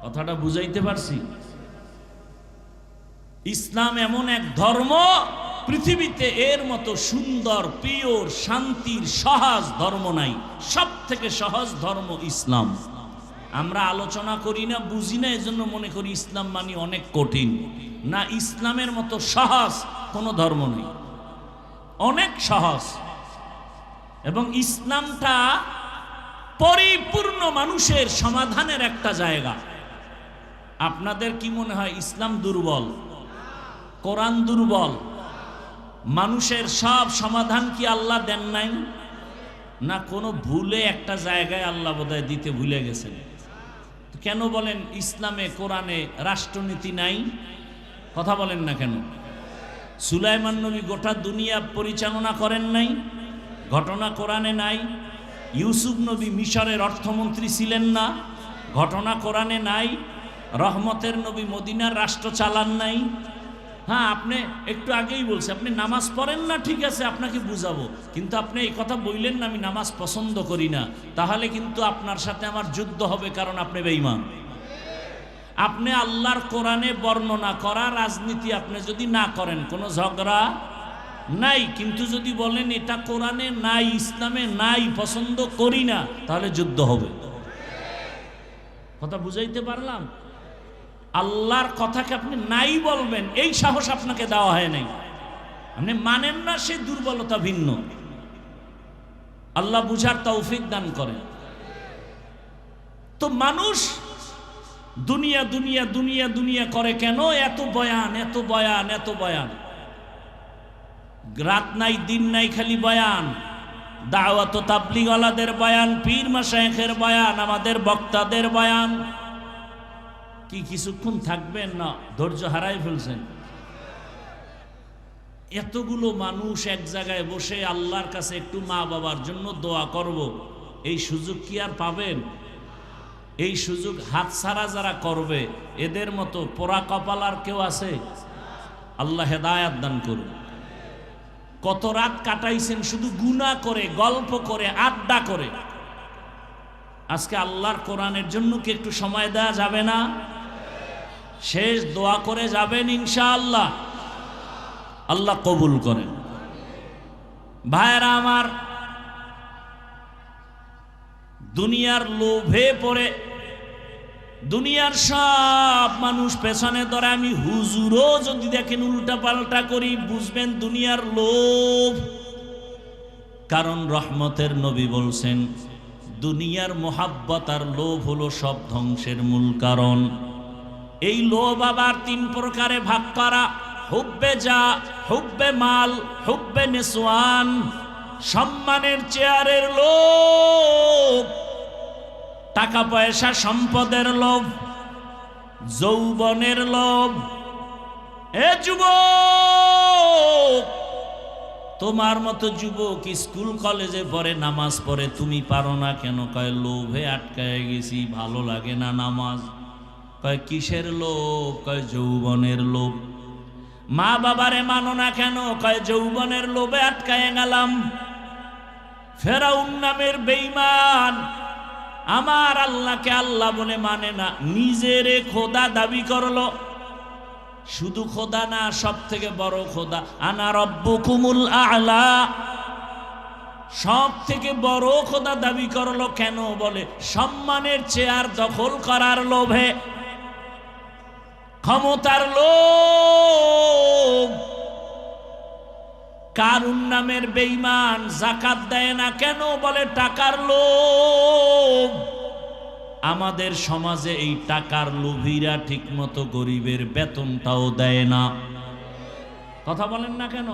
কথাটা বুঝাইতে পারছি? ইসলাম এমন এক ধর্ম, পৃথিবীতে এর মতো সুন্দর, পিওর, শান্তির, সহজ ধর্ম নাই। সব থেকে সহজ ধর্ম ইসলাম। আমরা আলোচনা করি না, বুঝি না, এজন্য মনে করি ইসলাম মানে অনেক কঠিন। না, ইসলামের মতো সহজ কোনো ধর্ম নেই, অনেক সহজ। এবং ইসলামটা পরিপূর্ণ মানুষের সমাধানের একটা জায়গা। আপনাদের কি মনে হয় ইসলাম দুর্বল, কোরআন দুর্বল? মানুষের সব সমাধান কি আল্লাহ দেন নাই? না, কোনো ভুলে একটা জায়গায় আল্লাহ বোধহয় দিতে ভুলে গেছেন। কেন বলেন ইসলামে, কোরআনে রাষ্ট্রনীতি নাই? কথা বলেন না কেন? সুলাইমান নবী গোটা দুনিয়া পরিচালনা করেন নাই? ঘটনা কোরআনে নাই? ইউসুফ নবী মিশরের অর্থমন্ত্রী ছিলেন না? ঘটনা কোরআনে নাই? রহমতের নবী মদিনার রাষ্ট্র চালান নাই? হ্যাঁ, আপনি একটু আগেই বলছে আপনি নামাজ পড়েন না, ঠিক আছে, আপনাকে বুঝাবো, কিন্তু আপনি এই কথা বললেন না আমি নামাজ পছন্দ করি না, তাহলে কিন্তু আপনার সাথে আমার যুদ্ধ হবে, কারণ আপনি বেঈমান। আপনি আল্লাহর কোরআনে বর্ণনা করা রাজনীতি আপনি যদি না করেন, কোনো ঝগড়া নাই, কিন্তু যদি বলেন এটা কোরআনে নাই, ইসলামে নাই, পছন্দ করি না, তাহলে যুদ্ধ হবে। কথা বুঝাইতে পারলাম? আল্লাহর কথাকে আপনি নাই বলবেন, এই সাহস আপনাকে দেওয়া হয় নাই। আপনি মানেন না, সে দুর্বলতা ভিন্ন। আল্লাহ বুঝার তৌফিক দান করেন। তো মানুষ দুনিয়া দুনিয়া দুনিয়া দুনিয়া করে কেন? এত বয়ান, এত বয়ান, এত বয়ান, রাত নাই দিন নাই খালি বয়ান। দাওয়াত ও তাবলীগওয়ালাদের বয়ান, পীর মাশায়েখের বয়ান, আমাদের বক্তাদের বয়ান। কি কিছুক্ষণ থাকবেন না? ধৈর্য হারাই ফেলছেন। এতগুলো মানুষ এক জায়গায় বসে আল্লাহর কাছে একটু মা বাবার জন্য দোয়া করব, এই সুযোগ কি আর পাবেন? এই সুযোগ হাতছাড়া যারা করবে, এদের মতো পোড়া কপাল আর কেউ আছে? আল্লাহ হেদায়াত দান করুন। কত রাত কাটাইছেন শুধু গুনাহ করে, গল্প করে, আড্ডা করে। আজকে আল্লাহর কোরআনের জন্য কি একটু সময় দেওয়া যাবে না? শেষ দোয়া করে যাবেন ইনশাআল্লাহ, আল্লাহ কবুল করেন। ভাইরা আমার, দুনিয়ার লোভে পড়ে দুনিয়ার সব মানুষ পেছনে ধরে, আমি হুজুরও যদি দেখেন উল্টা পাল্টা করি, বুঝবেন দুনিয়ার লোভ। কারণ রহমতের নবী বলছেন দুনিয়ার মোহাব্বত আর লোভ হলো সব ধ্বংসের মূল কারণ। এই লোভ আবার তিন প্রকারে ভাগ করা: হুব্বে যা, হুব্বে মাল, হুব্বে নিসওয়ান। সম্মানের চেয়ারের লোভ, টাকা পয়সা সম্পদের লোভ, যৌবনের লোভ। এ যুবক, তোমার মতো যুবক স্কুল কলেজে পড়ে, নামাজ পড়ে, তুমি পারো না কেন? কয় লোভে আটকায় গেছি, ভালো লাগে না নামাজ। কয় কিসের লোভ? কয় যৌবনের লোভ। মা বাবারে মানো না কেন? কয় যৌবনের লোভে আটকায় গেলাম। ফেরাউন নামের বেঈমান আমার আল্লাহকে আল্লাহ বলে মানে না, নিজেরে খোদা দাবি করলো। শুধু খোদা না, সব থেকে বড় খোদা, আনা রব্বুকুমুল আ'লা, সব থেকে বড় খোদা দাবি করলো। কেন? বলে সম্মানের চেয়ার দখল করার লোভে, ক্ষমতার লোভ। কারুন নামের বেঈমান যাকাত দেয় না কেন? বলে টাকার লোভ। আমাদের সমাজে এই টাকার লোভীরা ঠিকমতো গরিবের বেতনটাও দেয় না। কথা বলেন না কেন?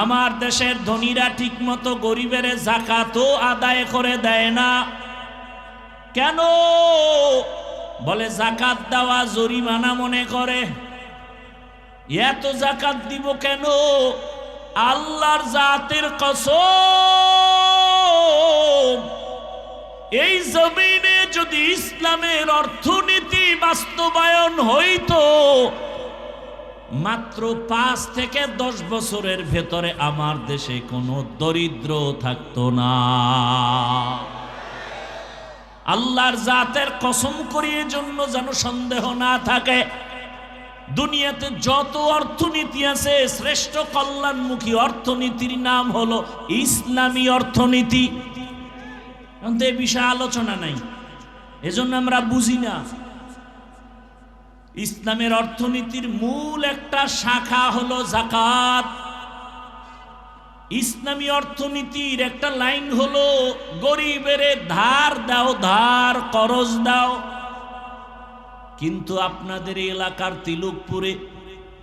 আমার দেশের ধনীরা ঠিকমতো গরিবের যাকাতও আদায় করে দেয় না। কেন? বলে যাকাত দেওয়া জরিমানা মনে করে। এত যাকাত দিব কেন? আল্লাহর জাতের কসম, এই জমিনে যদি ইসলামের অর্থনীতি বাস্তবায়ন হইতো, মাত্র 5 থেকে 10 বছরের ভেতরে আমার দেশে কোনো দরিদ্র থাকতো না। আল্লাহর জাতের কসম করিয়ে জন্য যেন সন্দেহ না থাকে, দুনিয়াতে যত অর্থনীতি আছে শ্রেষ্ঠ কল্যাণমুখী অর্থনীতির নাম হলো ইসলামী অর্থনীতি। কিন্তু এ বিষয়ে আলোচনা নাই, এজন্য আমরা বুঝি না। ইসলামের অর্থনীতির মূল একটা শাখা হলো যাকাত। ইসলামী অর্থনীতির একটা লাইন হলো গরিবের ধার দাও, ধার করজ দাও। কিন্তু আপনাদের এলাকার তিলকপুরে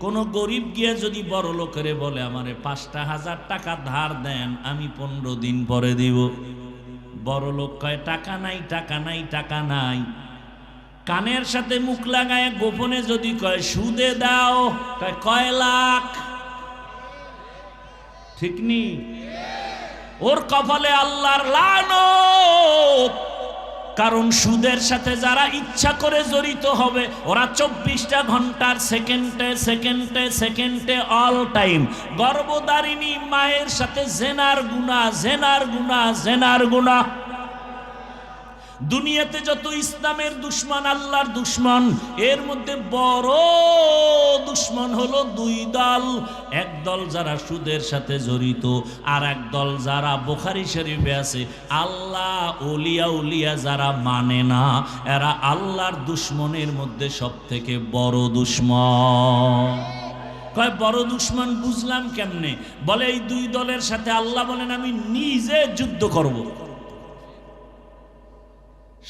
কোনো গরিব গিয়ে যদি বড় লোকেরে বলে আমারে 5,000 টাকা ধার দেন, আমি 15 দিন পরে দিব, বড় লোক কয় টাকা নাই, টাকা নাই, টাকা নাই। কানের সাথে মুখ লাগায় গোপনে যদি কয় সুদে দাও, কয় লাখ। ঠিক নি? ওর কপালে আল্লাহর লানত। কারণ সুদের সাথে যারা ইচ্ছা করে জড়িত হবে, ওরা 24টা ঘন্টার সেকেন্ডে সেকেন্ডে সেকেন্ডে অল টাইম গর্ভধারিণী মায়ের সাথে জেনার গুনাহ, জেনার গুনাহ, জেনার গুনাহ। দুনিয়াতে যত ইসলামের দুশ্মন, আল্লাহর দুশ্মন, এর মধ্যে বড় দুশ্মন হলো 2 দল। এক দল যারা সুদের সাথে জড়িত, আর এক দল যারা বুখারী শরীফে আছে আল্লাহ ওলিয়া উলিয়া যারা মানে না, এরা আল্লাহর দুশ্মনের মধ্যে সবথেকে বড় দুশ্মন। কয় বড় দুশ্মন বুঝলাম কেমনে? বলে এই 2 দলের সাথে আল্লাহ বলেন আমি নিজে যুদ্ধ করব।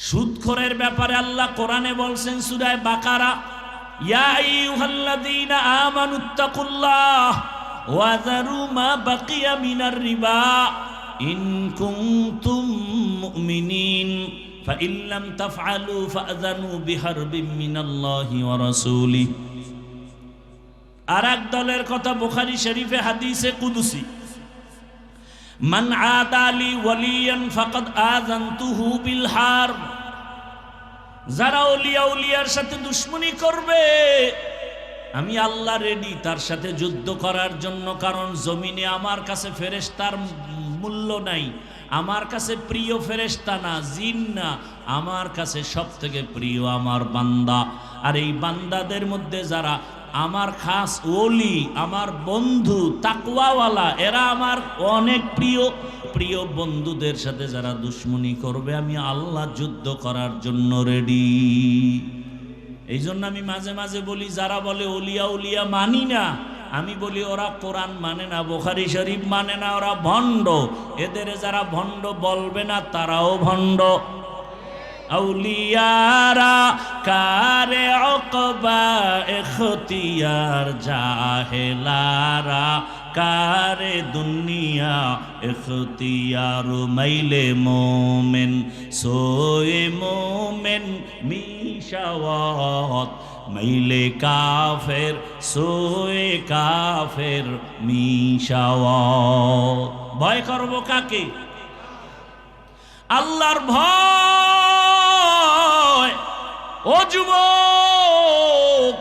সুদখোরের ব্যাপারে আল্লাহ কোরআনে বলছেন সূরা বাকারা, ইয়া আইয়ুহাল্লাযীনা আমানুত্তাকুল্লাহ ওয়া যারু মা বাকিয়া মিনার রিবা ইন কুনতুম মুমিনিন ফাইন লাম তাফআলু ফাআযানু বিহারবিন মিনাল্লাহি ওয়া রাসূলিহি। আর এক দলের কথা বুখারী শরীফে হাদিসে কুদসি, মান আদালি ওয়ালিয়ান ফাকাদ আযানতুহু বিল হারব। যারা ওলিয়া উলিয়ার সাথে দুশমনি করবে, আমি আল্লাহ রেডি তার সাথে যুদ্ধ করার জন্য। কারণ জমিনে আমার কাছে ফেরেশতার মূল্য নাই, আমার কাছে প্রিয় ফেরেশতা না, জিন না, আমার কাছে সবথেকে প্রিয় আমার বান্দা। আর এই বান্দাদের মধ্যে যারা আমার খাস ওলি, আমার বন্ধু তাকওয়াওয়ালা, এরা আমার অনেক প্রিয়। প্রিয় বন্ধুদের সাথে যারা দুশমনি করবে, আমি আল্লাহ যুদ্ধ করার জন্য রেডি। এই জন্য আমি মাঝে মাঝে বলি, যারা বলে ওলিয়া উলিয়া মানি না, আমি বলি ওরা কোরআন মানে না, বুখারী শরীফ মানে না, ওরা ভণ্ড। এদের যারা ভণ্ড বলবে না, তারাও ভণ্ড। আউলিয়ারা কারে উকবা ইখতিয়ার, জাহেলারা কারে দুনিয়া ইখতিয়ার। মাইলে মোমেন সোয়ে মোমেন মিশাওয়াত, মাইলে কাফের সোয়ে কাফের মিশাওয়াত। ভয় করব কাকে? আল্লাহর ভয়। ও যুবক,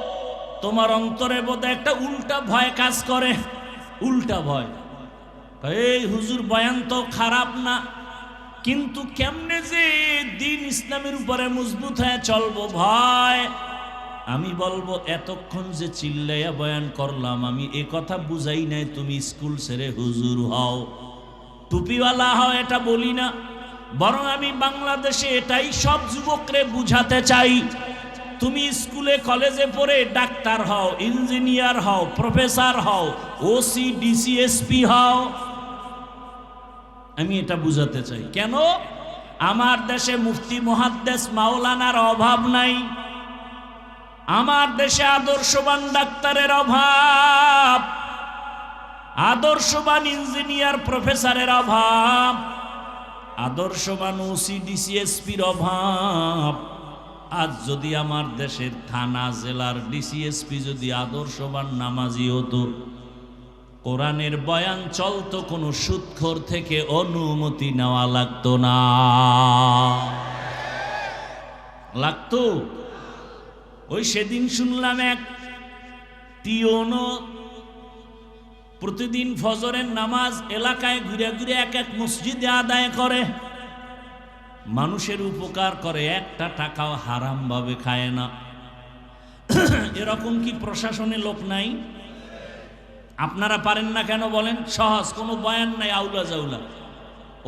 তোমার অন্তরে বোধহয় একটা উল্টা ভয় কাজ করে। উল্টা ভয়। এই হুজুর বয়ান তো খারাপ না, কিন্তু কেমনে যে দিন ইসলামের উপরে মজবুত হয়ে চলবো ভয়। আমি বলবো, এতক্ষণ যে চিল্লাইয়া বয়ান করলাম, আমি এ কথা বুঝাই নাই তুমি স্কুল ছেড়ে হুজুর হও, টুপিওয়ালা হও, এটা বলি না। বরং আমি বাংলাদেশে এটাই সব যুবকরে বুঝাতে চাই, তুমি স্কুলে কলেজে পড়ে ডাক্তার হও, ইঞ্জিনিয়ার হও, প্রফেসর হও, ওসি ডিসি এসপি হও। আমি এটা বুঝাতে চাই। কেন? আমার দেশে মুফতি মুহাদ্দিস মাওলানার অভাব নাই, আমার দেশে আদর্শবান ডাক্তারের অভাব, আদর্শবান ইঞ্জিনিয়ার প্রফেসরের অভাব, আদর্শবান ওসি ডিসি এসপির অভাব। আজ যদি আমার দেশের থানা জেলার ডিসি এসপি যদি আদর্শবান নামাজি হতো, কোরআনের বয়ান চলতো, কোনো সুদখোর থেকে অনুমতি নেওয়া লাগতো না। লাগতো? ওই সেদিন শুনলাম এক টিওনো প্রতিদিন ফজরের নামাজ এলাকায় ঘুরে ঘুরে এক এক মসজিদে আদায় করে, মানুষের উপকার করে, একটা টাকাও হারাম ভাবে খায় না। এরকম কি প্রশাসনে লোক নাই? আপনারা পারেন না কেন বলেন? সহজ, কোনো বয়ান নাই, আউলা জাউলা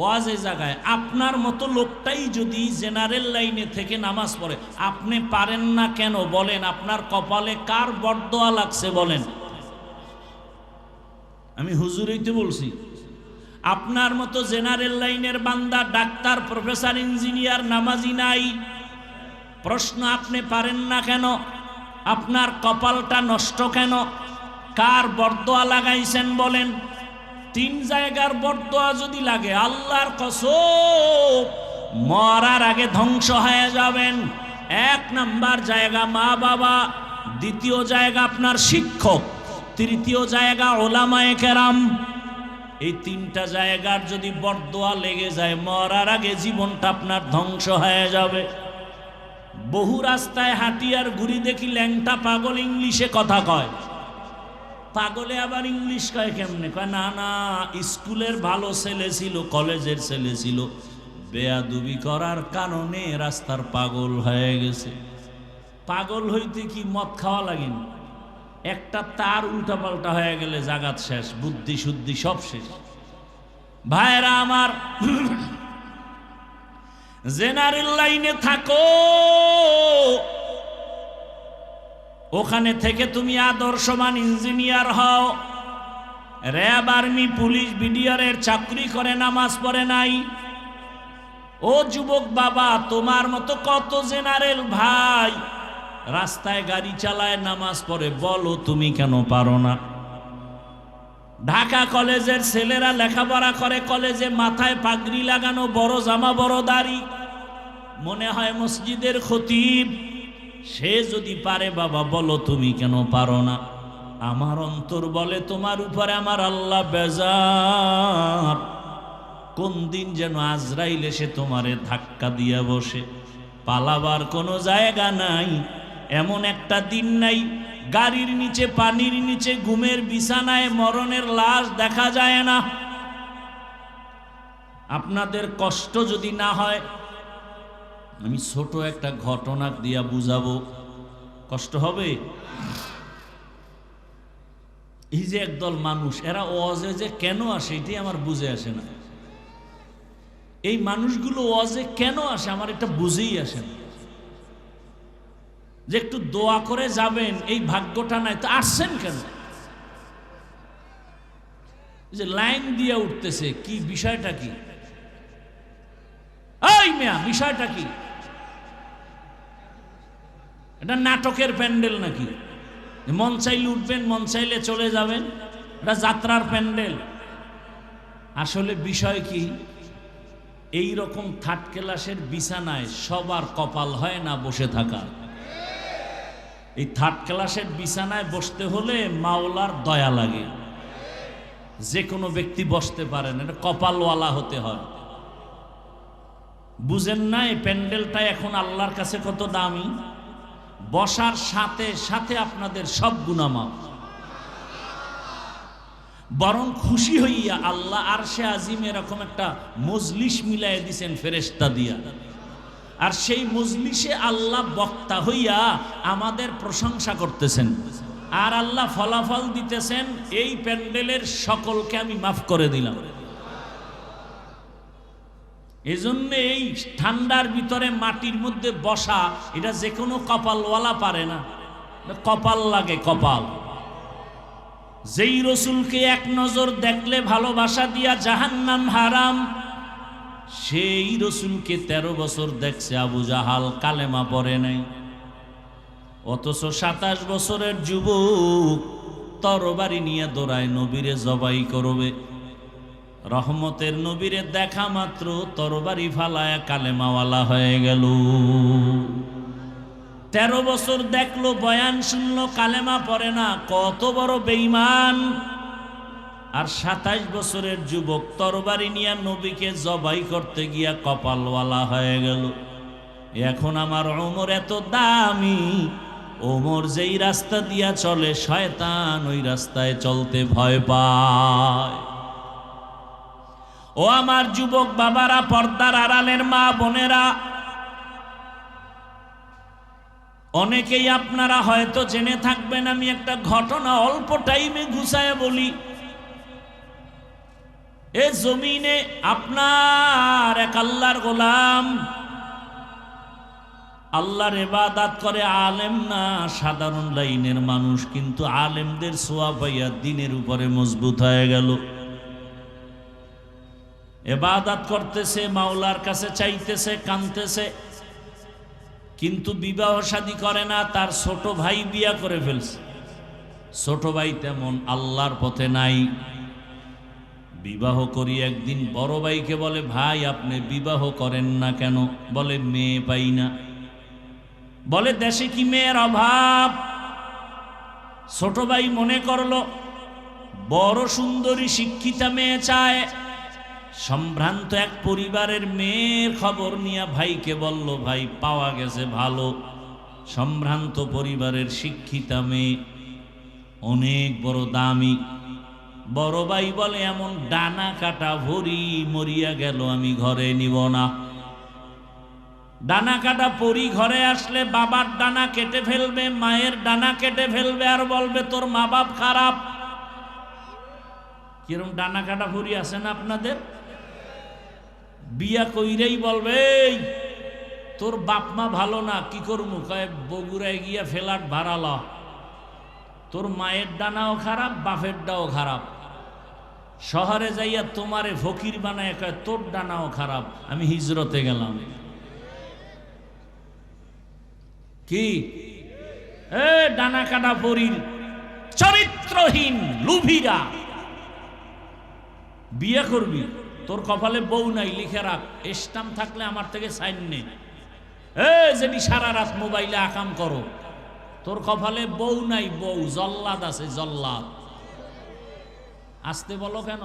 ওয়াজে জায়গায় আপনার মতো লোকটাই যদি জেনারেল লাইনে থেকে নামাজ পড়ে, আপনি পারেন না কেন বলেন? আপনার কপালে কার বরদোয়া লাগছে বলেন? আমি হুজুরই তো বলছি। আপনার মতো জেনারেল লাইনের বান্দা, ডাক্তার, প্রফেসর, ইঞ্জিনিয়ার নামাজি নাই। প্রশ্ন, আপনি পারেন না কেন? আপনার কপালটা নষ্ট কেন? কার বরদোয়া লাগাইছেন বলেন? 3 জায়গার বরদোয়া যদি লাগে, আল্লাহর কসম মরার আগে ধ্বংস হয়ে যাবেন। 1 নাম্বার জায়গা মা বাবা, 2য় জায়গা আপনার শিক্ষক, 3য় জায়গা ওলামায়ে কেরাম। এই 3টা জায়গার যদি বরদোয়া লেগে যায়, মরার আগে জীবনটা আপনার ধ্বংস হয়ে যাবে। বহু রাস্তায় হাঁটি আর ঘুরি দেখি ল্যাংটা পাগল ইংলিশে কথা কয়। পাগলে আবার ইংলিশ কয় কেমনে? কয় না না, স্কুলের ভালো ছেলে ছিল, কলেজের ছেলে ছিল, বেয়াদবি করার কারণে রাস্তার পাগল হয়ে গেছে। পাগল হইতে কি মদ খাওয়া লাগেনি? একটা তার উল্টাপাল্টা হয়ে গেলে জাগাত শেষ, বুদ্ধি শুদ্ধি সব শেষ। ভাইরা আমার, জেনারেল লাইনে থাকো, ওখানে থেকে তুমি আদর্শবান ইঞ্জিনিয়ার হও। র্যাব, আর্মি, পুলিশ, বিডিআরের চাকরি করে নামাজ পড়ে নাই। ও যুবক বাবা, তোমার মতো কত জেনারেল ভাই রাস্তায় গাড়ি চালায়, নামাজ পড়ে, বলো তুমি কেন পারো না? ঢাকা কলেজের ছেলেরা লেখাপড়া করে, কলেজে মাথায় পাগড়ি লাগানো, বড় জামা, বড় দাড়ি, মনে হয় মসজিদের খতিব। সে যদি পারে, বাবা বলো তুমি কেন পারো না? আমার অন্তর বলে তোমার উপরে আমার আল্লাহ বেজার। কোন দিন যেন আজরাইল এসে তোমারে ধাক্কা দিয়া বসে, পালাবার কোনো জায়গা নাই। এমন একটা দিন নাই গাড়ির নিচে, পানির নিচে, ঘুমের বিছানায় মরণের লাশ দেখা যায় না। আপনাদের কষ্ট যদি না হয়, আমি ছোট একটা ঘটনা দিয়া বুঝাবো। কষ্ট হবে? এই যে একদল মানুষ, এরা ওয়াজে যে কেন আসে এটাই আমার বুঝে আসে না। এই মানুষগুলো ওয়াজে কেন আসে আমার এটা বুঝেই আসে না। যে একটু দোয়া করে যাবেন, এই ভাগ্যটা নাই, তো আসছেন কেন? যে লাইন দিয়ে উঠতেছে, কি বিষয়টা কি? এই মিয়া, বিষয়টা কি? এটা নাটকের প্যান্ডেল নাকি? মন চাইলে উঠবেন, মন চাইলে চলে যাবেন, এটা যাত্রার প্যান্ডেল? আসলে বিষয় কি? এই রকম থার্ড ক্লাসের বিছানায় সবার কপাল হয় না বসে থাকা। এই থার্ড ক্লাসের বিছানায় বসতে হলে মাওলার দয়া লাগে। যে কোনো ব্যক্তি বসতে পারেন, এটা কপালওয়ালা হতে হয়। বুঝেন না? এই প্যান্ডেলটা এখন আল্লাহর কাছে কত দামি। বসার সাথে সাথে আপনাদের সব গুনাহ মাফ। বরং খুশি হইয়া আল্লাহ আরশে আজিম এরকম একটা মজলিস মিলাই দিছেন ফেরেশতা দিয়া। আর সেই মজলিসে আল্লাহ বক্তা হইয়া আমাদের প্রশংসা করতেছেন, আর আল্লাহ ফলাফল দিতেছেন, এই প্যান্ডেলের সকলকে আমি মাফ করে দিলাম। এজন্য এই ঠান্ডার ভিতরে মাটির মধ্যে বসা, এটা যে কোনো কপালওয়ালা পারে না, কপাল লাগে, কপাল। যেই রসুলকে এক নজর দেখলে ভালোবাসা দিয়া জাহান্নাম হারাম, সেই রসুলকে 13 বছর দেখছে আবু জাহাল, কালেমা পড়ে নাই। অথচ 27 বছরের যুবক তরবারি নিয়ে দৌড়ায় নবীরে জবাই করবে। রহমতের নবীরে দেখা মাত্র তরবারি ফালায়া কালেমাওয়ালা হয়ে গেল। 13 বছর দেখলো, বয়ান শুনলো, কালেমা পড়ে না, কত বড় বেঈমান। আর 27 বছরের যুবক তরবারি নিয়ে নবীকে জবাই করতে গিয়া কপালওয়ালা হয়ে গেল। এখন আমার ওমর এত দামি, ওমর যেই রাস্তা দিয়া চলে শয়তান ওই রাস্তায় চলতে ভয় পায়। ও আমার যুবক বাবারা, পর্দার আড়ালের মা বোনেরা, অনেকেই আপনারা হয়তো জেনে থাকবেন, আমি একটা ঘটনা অল্প টাইমে গুছায় বলি। এ জমিনে আপনার এক আল্লাহর গোলাম আল্লাহর ইবাদত করে, আলেম না, সাধারণ লাইনের মানুষ, কিন্তু আলেমদের সোয়া পাইয়া দিনের উপরে মজবুত হয়ে গেল। ইবাদত করতেছে, মাওলার কাছে চাইতেছে, কাঁদতেছে, কিন্তু বিবাহ শাদী করে না। তার ছোট ভাই বিয়া করে ফেলছে। ছোট ভাই তেমন আল্লাহর পথে নাই। বিবাহ করি একদিন বড় ভাইকে বলে, ভাই আপনি বিবাহ করেন না কেন? বলে মেয়ে পাই না। বলে দেশে কি মেয়ের অভাব? ছোট ভাই মনে করলো বড় সুন্দরী শিক্ষিতা মেয়ে চায়। সম্ভ্রান্ত এক পরিবারের মেয়ের খবর নিয়ে ভাইকে বলল, ভাই পাওয়া গেছে ভালো সম্ভ্রান্ত পরিবারের শিক্ষিতা মেয়ে, অনেক বড় দামি। বড় ভাই বলে, এমন ডানা কাটা ভরি মরিয়া গেল আমি ঘরে নিব না। ডানা কাটা পরি ঘরে আসলে বাবার ডানা কেটে ফেলবে, মায়ের ডানা কেটে ফেলবে, আর বলবে তোর মা বাপ খারাপ। কিরম ডানা কাটা পরি আছে না আপনাদের? বিয়া কইরেই বলবে, তোর বাপ মা ভালো না, কি করবো? কয় বগুড়ায় গিয়া ফ্ল্যাট ভাড়াল। তোর মায়ের ডানাও খারাপ, বাপের ডাও খারাপ। শহরে যাইয়া তোমারে ফকির বানায় কয় তোর ডানাও খারাপ, আমি হিজরতে গেলাম। কি এ ডানা কাটা পরির চরিত্রহীন লুভিরা বিয়ে করবি? তোর কপালে বউ নাই, লিখে রাখ। স্ট্যাম্প থাকলে আমার থেকে সাইন নে। যেটি সারা রাত মোবাইলে আকাম করো, তোর কপালে বউ নাই, বউ জল্লাদ আছে, জল্লাদ। আসতে বলো কেন?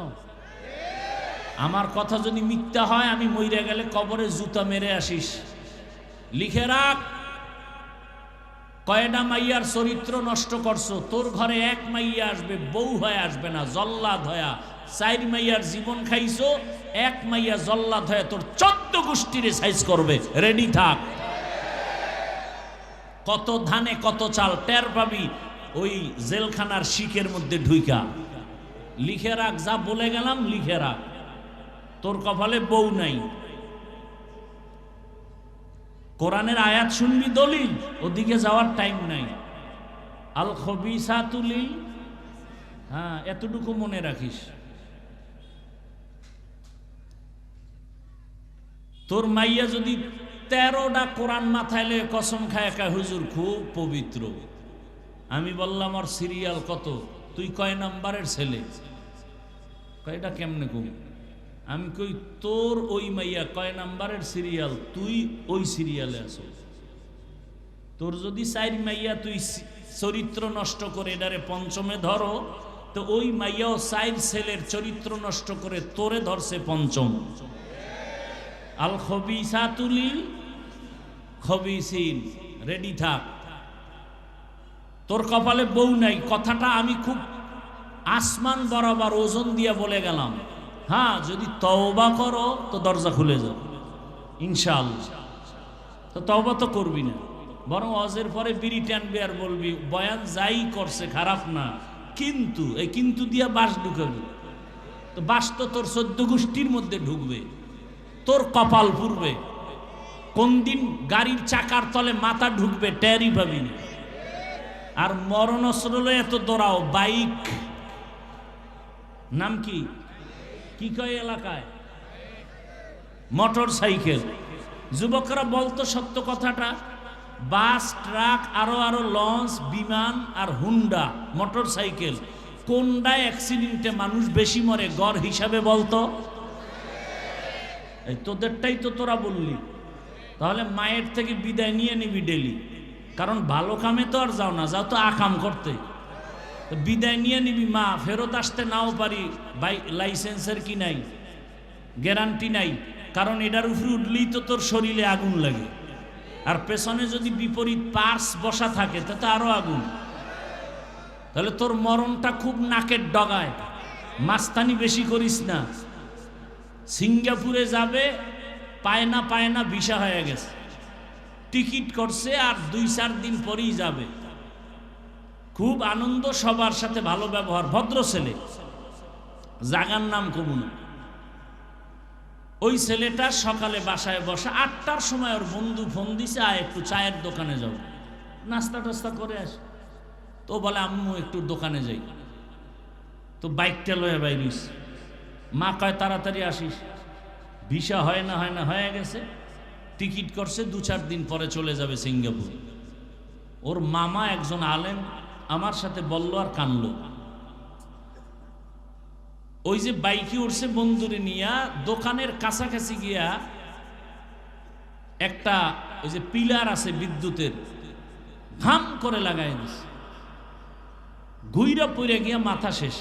আমার কথা যদি মিথ্যা হয়, আমি মইরা গেলে কবরে জুতা মেরে আসিস। লিখে রাখ। কয়টা মাইয়ার চরিত্র নষ্ট করছো? তোর ঘরে এক মাইয়া আসবে, বউ হয়ে আসবে না, জল্লাদ হয়া। 4 মাইয়ার জীবন খাইছো, এক মাইয়া জল্লাদ হয়ে তোর 14 গোষ্ঠীরে সাইজ করবে। রেডি থাক। কত ধানে কত চাল টের পাবি ওই জেলখানার শিকের মধ্যে ঢুইকা। লিখে রাখ, যা বলে গেলাম লিখে রাখ। তোর কপালে বউ নাই। কোরআনের আয়াত শুনবি দলিল, ওদিকে যাওয়ার টাইম নাই। আল খবিসাতু লিল, হ্যাঁ এতটুকু মনে রাখিস। তোর মাইয়া যদি 13টা কোরআন মাথায় লয়ে কসম খায় একা, হুজুর খুব পবিত্র। আমি বললাম ওর সিরিয়াল কত? তুই কয় নাম্বারের ছেলে? কয়টা কেমনে কম? আমি কই তোর ওই মাইয়া কয় নাম্বারের সিরিয়াল? তুই ওই সিরিয়ালে আছো। তোর যদি 4 মাইয়া তুই চরিত্র নষ্ট করে এটারে পঞ্চমে ধরো, তো ওই মাইয়াও 4 ছেলের চরিত্র নষ্ট করে তোরে ধরছে পঞ্চম। আল খবিসাতু লিল খবিসিন। রেডি থাক। তোর কপালে বউ নাই কথাটা আমি খুব আসমান বরাবর ওজন দিয়ে বলে গেলাম। হ্যাঁ, যদি তওবা করো তো দরজা খুলে যাও ইনশাআল্লাহ। তো তওবা তো করবি না, বরং ওয়াজের পরে বিড়ি টানবি আর বলবি বয়ান যাই করছে খারাপ না, কিন্তু এই কিন্তু দিয়া বাস ঢুকাবি। তো বাস তো তোর 14 গোষ্ঠীর মধ্যে ঢুকবে, তোর কপাল পুরবে। কোন দিন গাড়ির চাকার তলে মাথা ঢুকবে টেরই পাবি না। আর মরণস্ত্র এত দৌড়াও, বাইক নাম কি কি কয় এলাকায়? Motor cycle. যুবকরা বলতো সত্য কথাটা, বাস, ট্রাক, আরো আরো লঞ্চ, বিমান আর হুন্ডা মোটর সাইকেল, কোনটা অ্যাক্সিডেন্টে মানুষ বেশি মরে গড় হিসাবে বলতো? এই তোদেরটাই তো তোরা বললি। তাহলে মায়ের থেকে বিদায় নিয়ে নিবি ডেলি, কারণ ভালো কামে তো আর যাও না, যাও তো আকাম করতে। বিদায় নিয়ে নিবি, মা ফেরত আসতে নাও পারি, লাইসেন্সের কি নাই, গ্যারান্টি নাই, কারণ এটার উপরে উঠলেই তো তোর শরীরে আগুন লাগে। আর পেছনে যদি বিপরীত পার্স বসা থাকে তাতে আরো আগুন। তাহলে তোর মরণটা খুব নাকের ডগায়। মাস্তানি বেশি করিস না। সিঙ্গাপুরে যাবে, পায় না ভিসা হয়ে গেছে, টিকিট করছে, আর 2-4 দিন পরেই যাবে। খুব আনন্দ, সবার সাথে ভালো ব্যবহার, ভদ্র ছেলে, জাগার নাম কমু না। ওই ছেলেটা সকালে বাসায় বসা, 8টার সময় ওর বন্ধু ফোন দিছে, আয় একটু চায়ের দোকানে যাও, নাস্তা টাস্তা করে আস। তো বলে আম্মু একটু দোকানে যাই। তো বাইকটা লয়ে বাইরিস। মা কয় তাড়াতাড়ি আসিস, ভিসা হয় না হয়ে গেছে, টিকিট করছে, 2-4 দিন পরে চলে যাবে সিঙ্গাপুর। ওর মামা একজন আলেম আমার সাথে বলল আর কানলো। ওই যে বাইকে উঠছে বন্ধুরে নিয়া, দোকানের কাছাকাছি গিয়া একটা ওই যে পিলার আছে বিদ্যুতের, ঘাম করে লাগাই দিছে, ঘুইরা পড়ে গিয়া মাথা শেষ।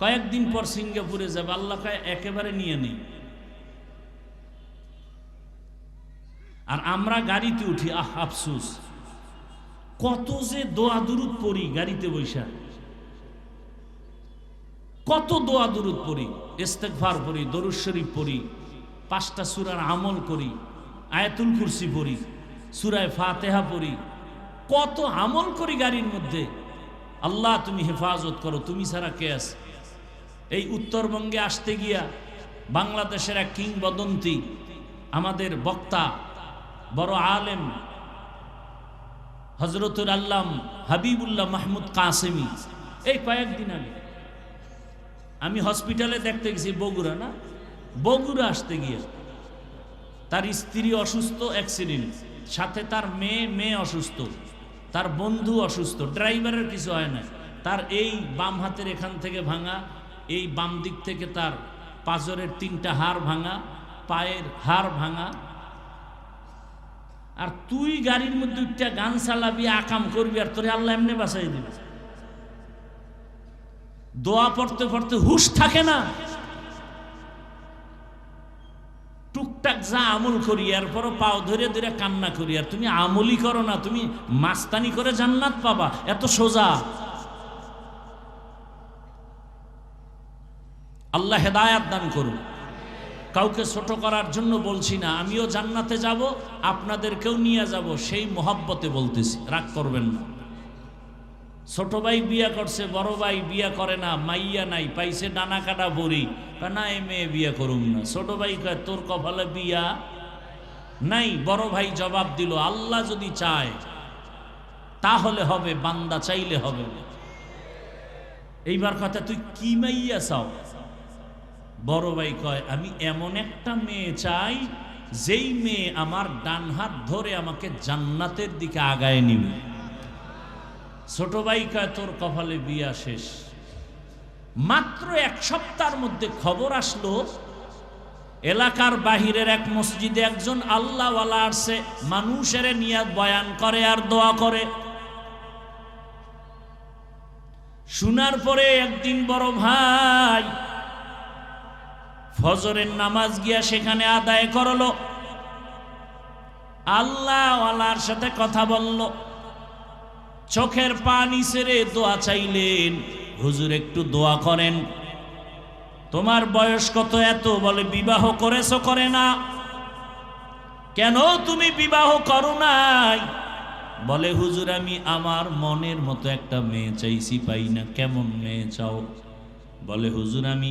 কয়েকদিন পর সিঙ্গাপুরে যাবে, আল্লাহ কয় একেবারে নিয়ে নেই। আর আমরা গাড়িতে উঠি, আফসুস, কত যে দোয়া দুরুদ পড়ি গাড়িতে বৈশা, কত দোয়া দুরুদ পড়ি, ইস্তেগফার পড়ি, দরুদ শরীফ পড়ি, 5টা সূরার আমল করি, আয়াতুল কুরসি পড়ি, সূরা ফাতিহা পড়ি, কত আমল করি গাড়ির মধ্যে। আল্লাহ তুমি হেফাজত করো, তুমি ছাড়া কে আছে। এই উত্তরবঙ্গে আসতে গিয়া বাংলাদেশের এক কিংবদন্তি আমাদের বক্তা, বড় আলেম হযরতুল আল্লাম হাবিবুল্লাহ মাহমুদ কাসেমি, এই কয়েকদিন আগে আমি হসপিটালে দেখতে গেছি, বগুড়া আসতে গিয়ে তার স্ত্রী অসুস্থ, অ্যাক্সিডেন্ট, সাথে তার মেয়ে অসুস্থ, তার বন্ধু অসুস্থ, ড্রাইভারের কিছু হয় না, তার এই বাম হাতের এখান থেকে ভাঙা, এই বাম দিক থেকে তার পাঁজরের 3টা হাড় ভাঙা, পায়ের হাড় ভাঙা। আর তুই গাড়ির মধ্যে একটা গান চালাবি, আকাম করবি, আর তোরে আল্লাহ এমনি বাঁচাই দিবি। দোয়া পড়তে পড়তে হুশ থাকে না। টুকটাক যা আমল করি, এরপরও পাও ধরে ধরে কান্না করি, আর তুমি আমলই করো না, তুমি মাস্তানি করে জান্নাত পাবা, এত সোজা। আল্লাহ হেদায়াত দান করুন। কাউকে ছোট করার জন্য বলছি না, আমিও জান্নাতে যাব, আপনাদেরকেও নিয়ে যাব, সেই মোহাব্বতে বলতেছি, রাগ করবেন না। ছোট ভাই বিয়া করছে, বড় ভাই বিয়া করে না, মাইয়া নাই, পাইছে ডানা কাটা বড়ি, না এই মেয়ে বিয়া করুম না। ছোট ভাই কয় তোর কপালে বিয়া নাই। বড় ভাই জবাব দিল, আল্লাহ যদি চায় তাহলে হবে, বান্দা চাইলে হবে না। এইবার কথা, তুই কি মাইয়া চাও? বড় ভাই কয় আমি এমন একটা মেয়ে চাই, যেই মেয়ে আমার ডান হাত ধরে আমাকে জান্নাতের দিকে আগায় নিবে। ছোট ভাই কয় তোর কপালে বিয়া শেষ। মাত্র 1 সপ্তাহের মধ্যে খবর আসলো, এলাকার বাহিরের এক মসজিদে একজন আল্লাহওয়ালা আসছে, মানুষের নিয়ে বয়ান করে আর দোয়া করে। শোনার পরে একদিন বড় ভাই ফজরের নামাজ গিয়া সেখানে আদায় করলো, আল্লাহওয়ালার সাথে কথা বলল, চোখের পানি ছেড়ে দোয়া চাইলেন, হুজুর একটু দোয়া করেন। তোমার বয়স কত? এত। বলে বিবাহ করেছো? করে না। কেন তুমি বিবাহ করো নাই? বলে হুজুর আমি আমার মনের মতো একটা মেয়ে চাইছি, পাই না। কেমন মেয়ে চাও? বলে হুজুর আমি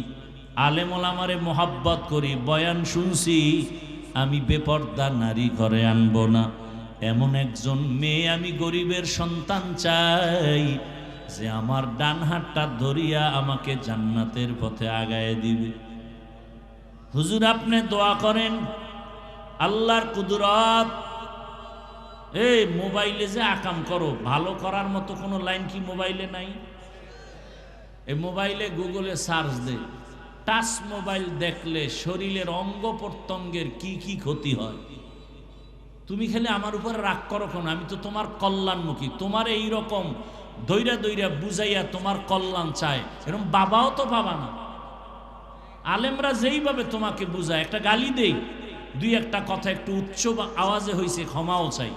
আলেম ওলামারে মোহাব্বত করি, বয়ান শুনছি, আমি বেপর্দা নারী ঘরে আনবো না। এমন একজন মেয়ে আমি গরিবের সন্তান চাই, যে আমার ডান হাতটা ধরিয়া আমাকে জান্নাতের পথে আগায় দিবে। হুজুর আপনি দোয়া করেন, আল্লাহর কুদরত। এই মোবাইলে যে আকাম করো, ভালো করার মতো কোনো লাইন কি মোবাইলে নাই? এই মোবাইলে গুগলে সার্চ দে, টাচ মোবাইল দেখলে শরীরের অঙ্গ প্রত্যঙ্গের কি কি ক্ষতি হয়। তুমি খেলে আমার উপর রাগ করো কেন? আমি তো তোমার কল্যাণমুখী, তোমার এইরকম দইরা দইরা বুঝাইয়া তোমার কল্যাণ চায়, এরকম বাবাও তো পাবা না। আলেমরা যেইভাবে তোমাকে বুঝায়, একটা গালি দেই, দুই একটা কথা একটু উচ্চ বা আওয়াজে হয়েছে, ক্ষমাও চাই।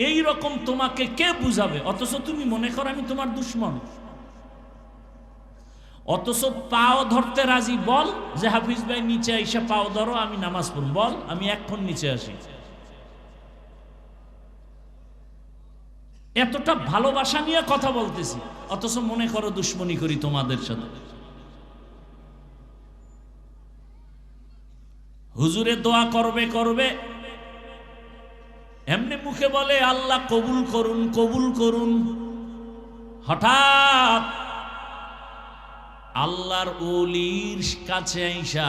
এই রকম তোমাকে কে বুঝাবে? অথচ তুমি মনে করো আমি তোমার দুশ্মন। অথচ পাও ধরতে রাজি। বল যে হাফিজ ভাই নিচে আইসা পাও ধরো, আমি নামাজ পড়ব। বল আমি এখন নিচে আসি। এতটা ভালোবাসা নিয়ে কথা বলতেছি, অথচ মনে করো দুশ্মনী করি তোমাদের সাথে। হুজুরে দোয়া করবে করবে, এমনি মুখে বলে আল্লাহ কবুল করুন কবুল করুন। হঠাৎ আল্লাহর ওলির কাছে আইসা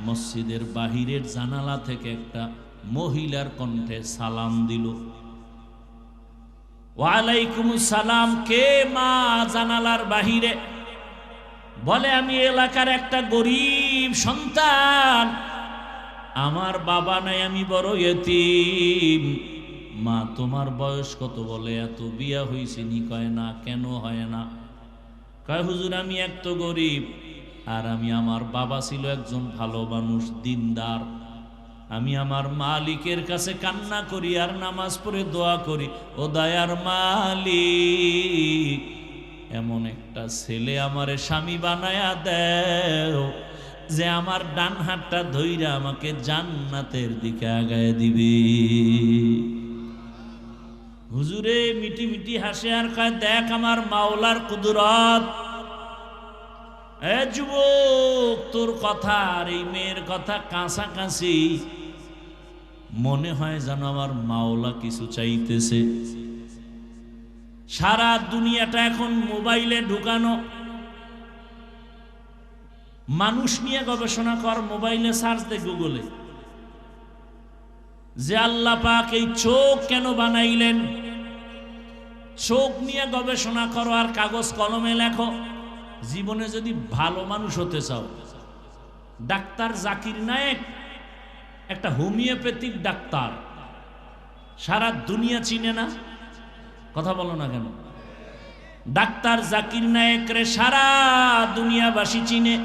মসজিদের বাহিরের জানালা থেকে একটা মহিলার কণ্ঠে সালাম দিল। ওয়ালাইকুম সালাম। কে মা? জানালার বাহিরে। বলে আমি এলাকার একটা গরিব সন্তান, আমার বাবা নাই, আমি বড় ইতিম। মা তোমার বয়স কত? বলে এত। বিয়া হইছে নি? কয় না। কেন হয় না? কয় হুজুর আমি এক তো গরিব, আর আমি আমার বাবা ছিল একজন ভালো মানুষ, দিনদার। আমি আমার মালিকের কাছে কান্না করি আর নামাজ পড়ে দোয়া করি, ও দয়ার মালিক এমন একটা ছেলে আমারে স্বামী বানায়া দেও যে আমার ডান হাতটা ধইরা আমাকে জান্নাতের দিকে আগায় দিবে। হুজুরে মিটি মিটি হাসে আর কয় দেখ আমার মাওলার কুদরত। এ যুবক, তোর কথা আর এই মেয়ের কথা কাছাকাছি, মনে হয় যেন আমার মাওলা কিছু চাইতেছে। সারা দুনিয়াটা এখন মোবাইলে ঢুকানো। মানুষ নিয়ে গবেষণা কর, মোবাইলে সার্চ দে গুগলে, যে আল্লাহ পাক এই চোখ কেন বানাইলেন। চোখ নিয়ে গবেষণা করো আর কাগজ কলমে লেখো। জীবনে যদি ভালো মানুষ হতে চাও, ডাক্তার জাকির নায়েক একটা হোমিওপ্যাথিক ডাক্তার, সারা দুনিয়া চিনে না? কথা বলো না কেন? ডাক্তার জাকির নায়েক রে সারা দুনিয়াবাসী চিনে।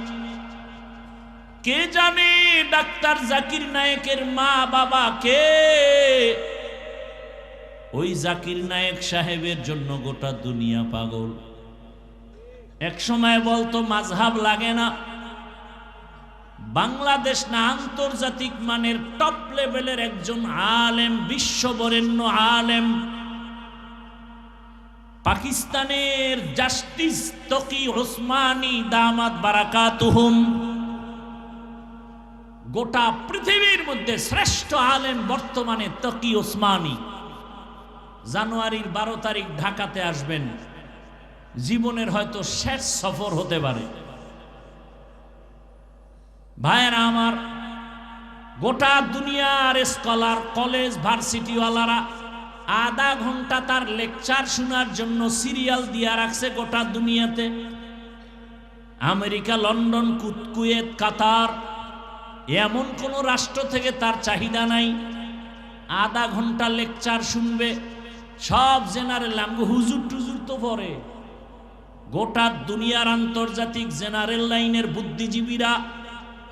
কে জানে ডাক্তার জাকির নায়েকের মা বাবা কে? ওই জাকির নায়েক সাহেবের জন্য গোটা দুনিয়া পাগল। এক সময় বলতো মাযহাব লাগে না। বাংলাদেশ না আন্তর্জাতিক মানের টপ লেভেলের একজন আলেম, বিশ্ববরেণ্য আলেম, পাকিস্তানের জাস্টিস তকি ওসমানী দামাত বারাকাতুহুম, গোটা পৃথিবীর মধ্যে শ্রেষ্ঠ আলেম বর্তমানে তকি ওসমানী, জানুয়ারির 12 তারিখ ঢাকাতে আসবেন। জীবনের হয়তো শেষ সফর হতে পারে। ভাইয়েরা আমার, গোটা দুনিয়ার স্কলার, কলেজ ভার্সিটিওয়ালারা আধা ঘন্টা তার লেকচার শোনার জন্য সিরিয়াল দিয়া রাখছে গোটা দুনিয়াতে। আমেরিকা, লন্ডন, কুয়েত, কাতার, এমন কোন রাষ্ট্র থেকে তার চাহিদা নাই। আধা ঘন্টা লেকচার শুনবে, সব জেনারেল। হুজুর টুজুর তো পরে গোটা দুনিয়ার আন্তর্জাতিক জেনারেল লাইনের বুদ্ধিজীবীরা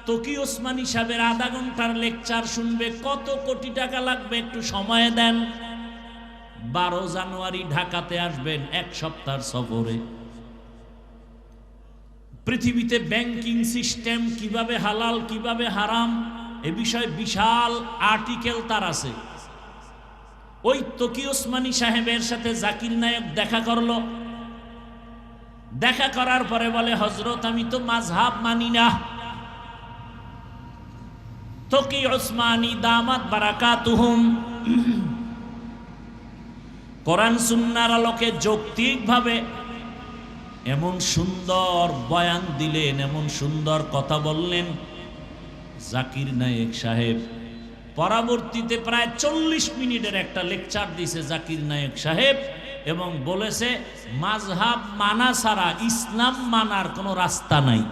তকি ওসমানী সাহেবের আধা ঘন্টার লেকচার শুনবে। কত কোটি টাকা লাগবে একটু সময় দেন। 12 জানুয়ারি ঢাকাতে আসবেন, এক সপ্তাহ সফরে। পৃথিবীতে ব্যাংকিং সিস্টেম কিভাবে হালাল কিভাবে হারাম এ বিষয়ে বিশাল আর্টিকেল তার আছে। ওই তকি ওসমানী সাহেবের সাথে জাকির নায়েক দেখা করলো। দেখা করার পরে বলে, হযরত আমি তো মাযহাব মানি না। তকি ওসমানী দামাত বারাকাতুহুম কোরআন সুন্নাহর আলোকে যৌক্তিকভাবে এমন সুন্দর বয়ান দিলেন, এমন সুন্দর কথা বললেন জাকির নায়েক সাহেব। পরবর্তীতে প্রায় 40 মিনিটের একটা লেকচার দিয়েছে জাকির নায়েক সাহেব এবং বলেছে মাযহাব মানা ছাড়া ইসলাম মানার কোনো রাস্তা নাই।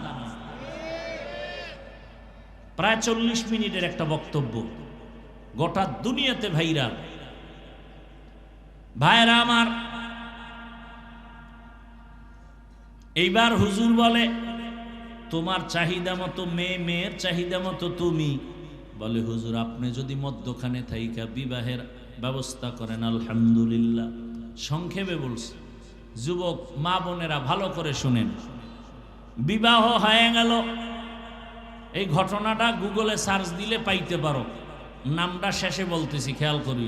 প্রায় 40 মিনিটের একটা বক্তব্য, গোটা দুনিয়াতে ভাইরাল। ভাইরা আমার, এইবার হুজুর বলে তোমার চাহিদা মতো মেয়ে, মেয়ের চাহিদা মতো তুমি। বলে হুজুর আপনি যদি মধ্যখানে থাইকা বিবাহের ব্যবস্থা করেন আলহামদুলিল্লাহ। সংক্ষেপে বলছি, যুবক মা বোনেরা ভালো করে শুনেন, বিবাহ হয়ে গেল। এই ঘটনাটা গুগলে সার্চ দিলে পাইতে পারো, নামটা শেষে বলতেছি, খেয়াল করি।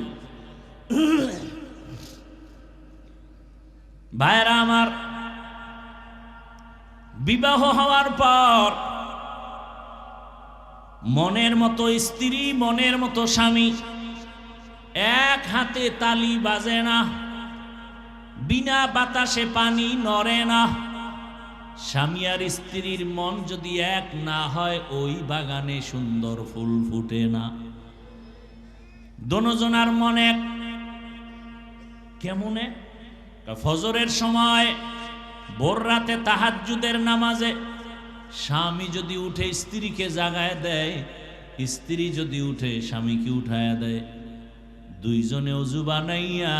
ভাইরা আমার, বিবাহ হওয়ার পর মনের মতো স্ত্রী, মনের মতো স্বামী, এক হাতে তালি বাজে না, বিনা বাতাসে পানি নড়ে না। স্বামী আর স্ত্রীর মন যদি এক না হয়, ওই বাগানে সুন্দর ফুল ফুটে না। দোনোজনার মন এক। কেমনে? ফজরের সময়, ভোর রাতে তাহাজ্জুদের নামাজে স্বামী যদি উঠে স্ত্রীকে জাগায় দেয়, স্ত্রী যদি উঠে স্বামীকে উঠায়া দেয়, দুইজনে ওযু বানাইয়া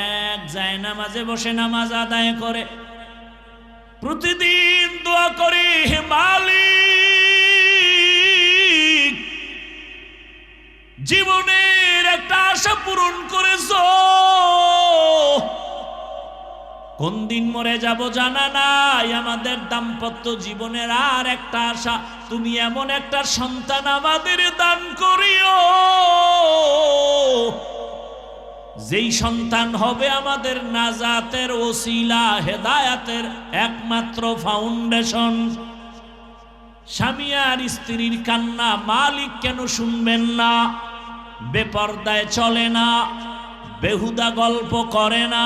এক যায় নামাজে বসে নামাজ আদায় করে। প্রতিদিন দোয়া করে, হে মালিক, জীবনের একটা আশা পূরণ করেছো, কোন দিন মরে যাব জানা নাই, আমাদের দাম্পত্য জীবনের আর একটা আশা, তুমি এমন একটা সন্তান আমাদের দান করিও, যেই সন্তান হবে আমাদের নাজাতের ওসিলা, হেদায়াতের একমাত্র ফাউন্ডেশন। স্বামী আর স্ত্রীর কান্না মালিক কেন শুনবেন না? বেপরদায় চলে না, বেহুদা গল্প করে না,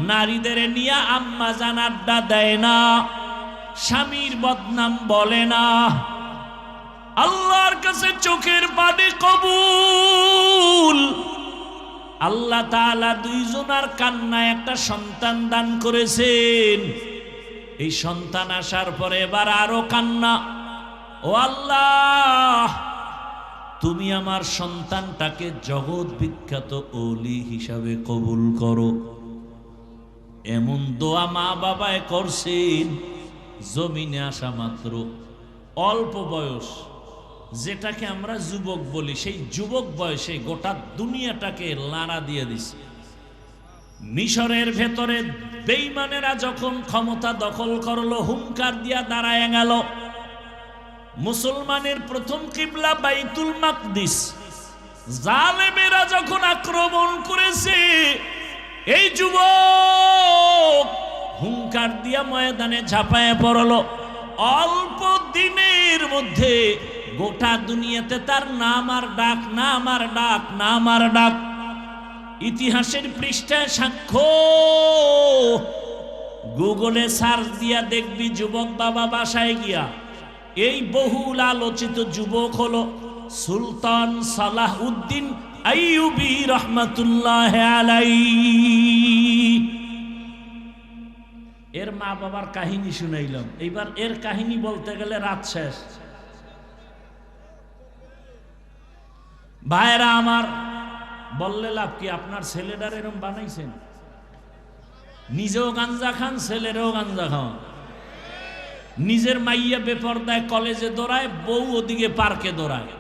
নারীদের নিয়ে আম্মা জান আড্ডা দেয় না, স্বামীর বদনাম বলে না। আল্লাহর কাছে চোখের পানি কবুল। আল্লাহ তাআলা দুইজনার কান্নায় একটা সন্তান দান করেছেন। এই সন্তান আসার পরে এবার আরো কান্না, ও আল্লাহ, তুমি আমার সন্তানটাকে জগৎ বিখ্যাত ওলি হিসাবে কবুল করো। এমন দোয়া মা বাবায় করছেন, জমিনে আসা মাত্র অল্প বয়স, যেটাকে আমরা যুবক বলি, সেই যুবক বয়সে গোটা দুনিয়াটাকে লাড়া দিয়ে দিছে। মিশরের ভেতরে বেঈমানেরা যখন ক্ষমতা দখল করলো, হুঙ্কার দিয়া দাঁড়ায় গেল। মুসলমানের প্রথম কিবলা বাইতুল মাকদিস, জালেমেরা যখন আক্রমণ করেছে, এই যুবক হুঙ্কার দিয়া ময়দানে ঝাঁপায় পড়লো। অল্প দিনের মধ্যে গোটা দুনিয়াতে তার নাম আর ডাক, নাম আর ডাক, নাম আর ডাক। ইতিহাসের পৃষ্ঠায় সাক্ষ্য, গুগলে সার্চ দিয়া দেখবি যুবক বাবা বাসায় গিয়া, এই বহুল আলোচিত যুবক হলো সুলতান সালাহউদ্দিন আইয়ুবী রহমাতুল্লাহ আলাইহি। এর মা বাবার কাহিনী শুনাইলাম, এইবার এর কাহিনী বলতে গেলে রাত শেষ। ভাইরা আমার, বললে লাভ কি? আপনার ছেলেটার এরম বানাইছেন, নিজেও গাঞ্জা খান, ছেলেরও গাঞ্জা খান, নিজের মাইয়া বেপরদায় কলেজে দৌড়ায়, বউ ওদিকে পার্কে দৌড়ায়,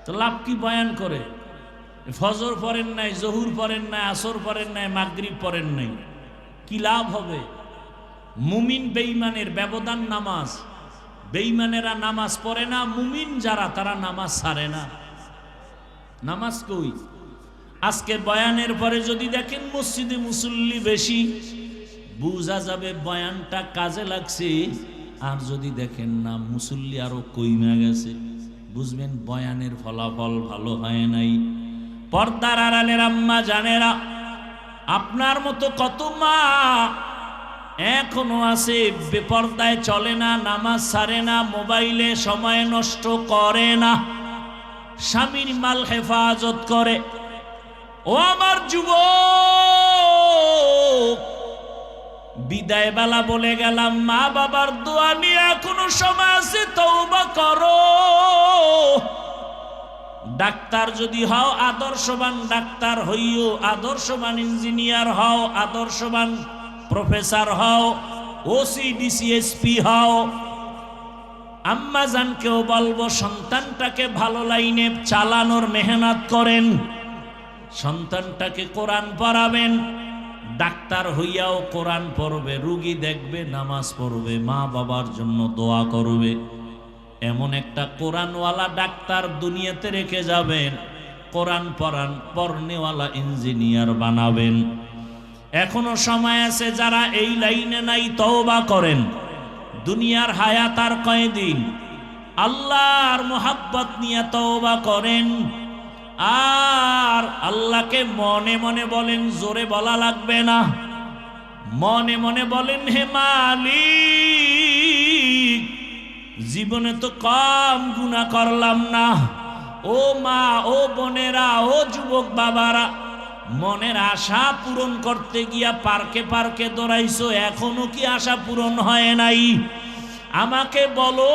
তো লাভ কি বয়ান করে? ফজর পড়েন নাই, জহুর পড়েন নাই, আসর পড়েন নাই, মাগরিব পড়েন নাই, কি লাভ হবে? মুমিন বেঈমানের ব্যবধান নামাজ। বেঈমানেরা নামাজ পড়ে না, মুমিন যারা তারা নামাজ ছাড়ে না। নামাজ কই? আজকে বয়ানের পরে যদি দেখেন মসজিদে মুসল্লি বেশি, বুঝা যাবে বয়ানটা কাজে লাগছে। আর যদি দেখেন না, মুসল্লি আরো কইমা গেছে, বুঝবেন বয়ানের ফলাফল ভালো হয় নাই। পর্দার আড়ালের আম্মা জানেরা, আপনার মতো কত মা এখনো আছে বেপরদায় চলে না, নামাজ ছাড়ে না, মোবাইলে সময় নষ্ট করে না, স্বামীর মাল হেফাজত করে। ও আমার যুবক, বিদায় বেলা বলে গেলাম, মা বাবার দোয়া নিয়ে এখনো সময় আছে, তওবা করো। ডাক্তার যদি হও, আদর্শবান ডাক্তার হইও, আদর্শবান ইঞ্জিনিয়ার হও, আম্মা জানকেও বলবো সন্তানটাকে ভালো লাইনে চালানোর মেহনত করেন, সন্তানটাকে কোরআন পড়াবেন। ডাক্তার হইয়াও কোরআন পড়বে, রুগী দেখবে, নামাজ পড়বে, মা বাবার জন্য দোয়া করবে। এমন একটা কোরআনওয়ালা ডাক্তার দুনিয়াতে রেখে যাবেন, কোরআন পড়নেওয়ালা ইঞ্জিনিয়ার বানাবেন। এখনো সময় আছে, যারা এই লাইনে নাই তওবা করেন। দুনিয়ার হায়াত আর কয়দিন, আল্লাহর মোহাব্বত নিয়ে তওবা করেন। আর আল্লাহকে মনে মনে বলেন, জোরে বলা লাগবে না, মনে মনে বলেন, হে মালিক, জীবনে তো কম গুনাহ করলাম না। ও মা, ও বোনেরা, ও যুবক বাবারা, মনের আশা পূরণ করতে গিয়া পার্কে পার্কে দৌড়াইছো, এখনো কি আশা পূরণ হয় নাই? আমাকে বলো,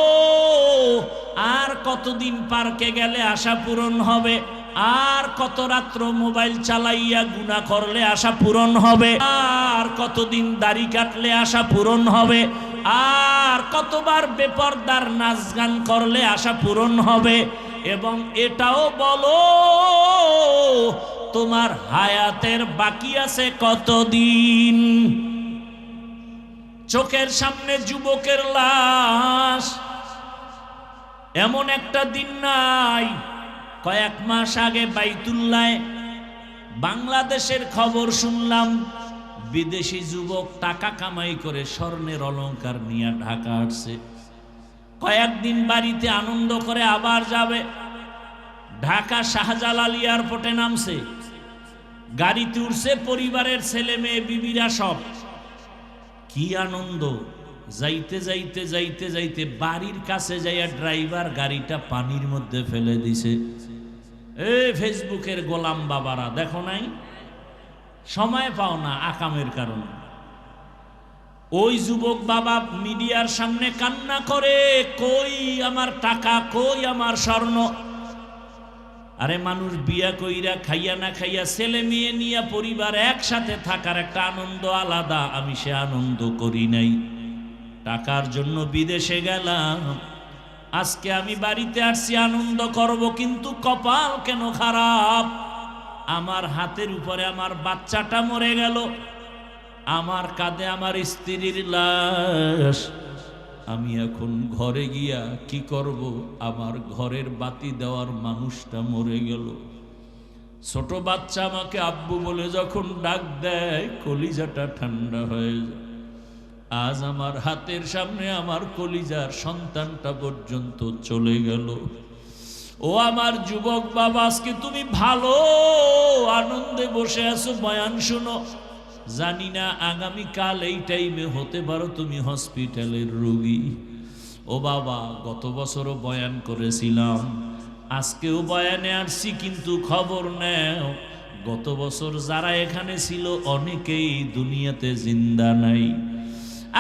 আর কতদিন পার্কে গেলে আশা পূরণ হবে? আর কত রাত্র মোবাইল চালাইয়া গুনাহ করলে আশা পূরণ হবে? আর কতদিন দাড়ি কাটলে আশা পূরণ হবে? আর কতবার বেপরদার নাচ গান করলে আশা পূরণ হবে? এবং এটাও বলো, তোমার হায়াতের বাকি আছে কতদিন? চোখের সামনে যুবকের লাশ, এমন একটা দিন নাই। কয়েক মাস আগে বাইতুল্লায় বাংলাদেশের খবর শুনলাম, বিদেশি যুবক টাকা কামাই করে স্বর্ণের অলংকার নিয়ে ঢাকা আসছে। কয়েকদিন বাড়িতে আনন্দ করে আবার যাবে। ঢাকা শাহজালাল এয়ারপোর্টে নামছে, গাড়িতে উঠছে পরিবারের ছেলে মেয়ে বিবিরা সব। কি আনন্দ! যাইতে যাইতে যাইতে যাইতে বাড়ির কাছে যাইয়া ড্রাইভার গাড়িটা পানির মধ্যে ফেলে দিছে। ফেসবুকের গোলাম বাবারা, দেখো নাই? সময় পাও না আকামের কারণে। ওই যুবক বাবা মিডিয়ার সামনে কান্না করে, কই আমার টাকা, কই আমার স্বর্ণ? আরে মানুষ বিয়া কইরা খাইয়া না খাইয়া ছেলে মেয়ে নিয়ে পরিবার একসাথে থাকার একটা আনন্দ আলাদা, আমি সে আনন্দ করি নাই। টাকার জন্য বিদেশে গেলাম, আজকে আমি বাড়িতে আসছি আনন্দ করব, কিন্তু কপাল কেন খারাপ? আমার হাতের উপরে আমার বাচ্চাটা মরে গেল, আমার কাঁধে আমার স্ত্রীর লাশ। আমি এখন ঘরে গিয়া কি করব? আমার ঘরের বাতি দেওয়ার মানুষটা মরে গেল। ছোট বাচ্চা আমাকে আব্বু বলে যখন ডাক দেয়, কলিজাটা ঠান্ডা হয়ে যায়। আজ আমার হাতের সামনে আমার কলিজার সন্তানটা পর্যন্ত চলে গেল। ও আমার যুবক বাবা, আজকে তুমি ভালো আনন্দে বসে আছো, বয়ান শুনো। জানি না আগামীকাল এই টাইমে হতে পারো তুমি হসপিটালের রোগী। ও বাবা, গত বছরও বয়ান করেছিলাম, আজকেও বয়ানে আসছি, কিন্তু খবর নেও, গত বছর যারা এখানে ছিল অনেকেই দুনিয়াতে জিন্দা নাই।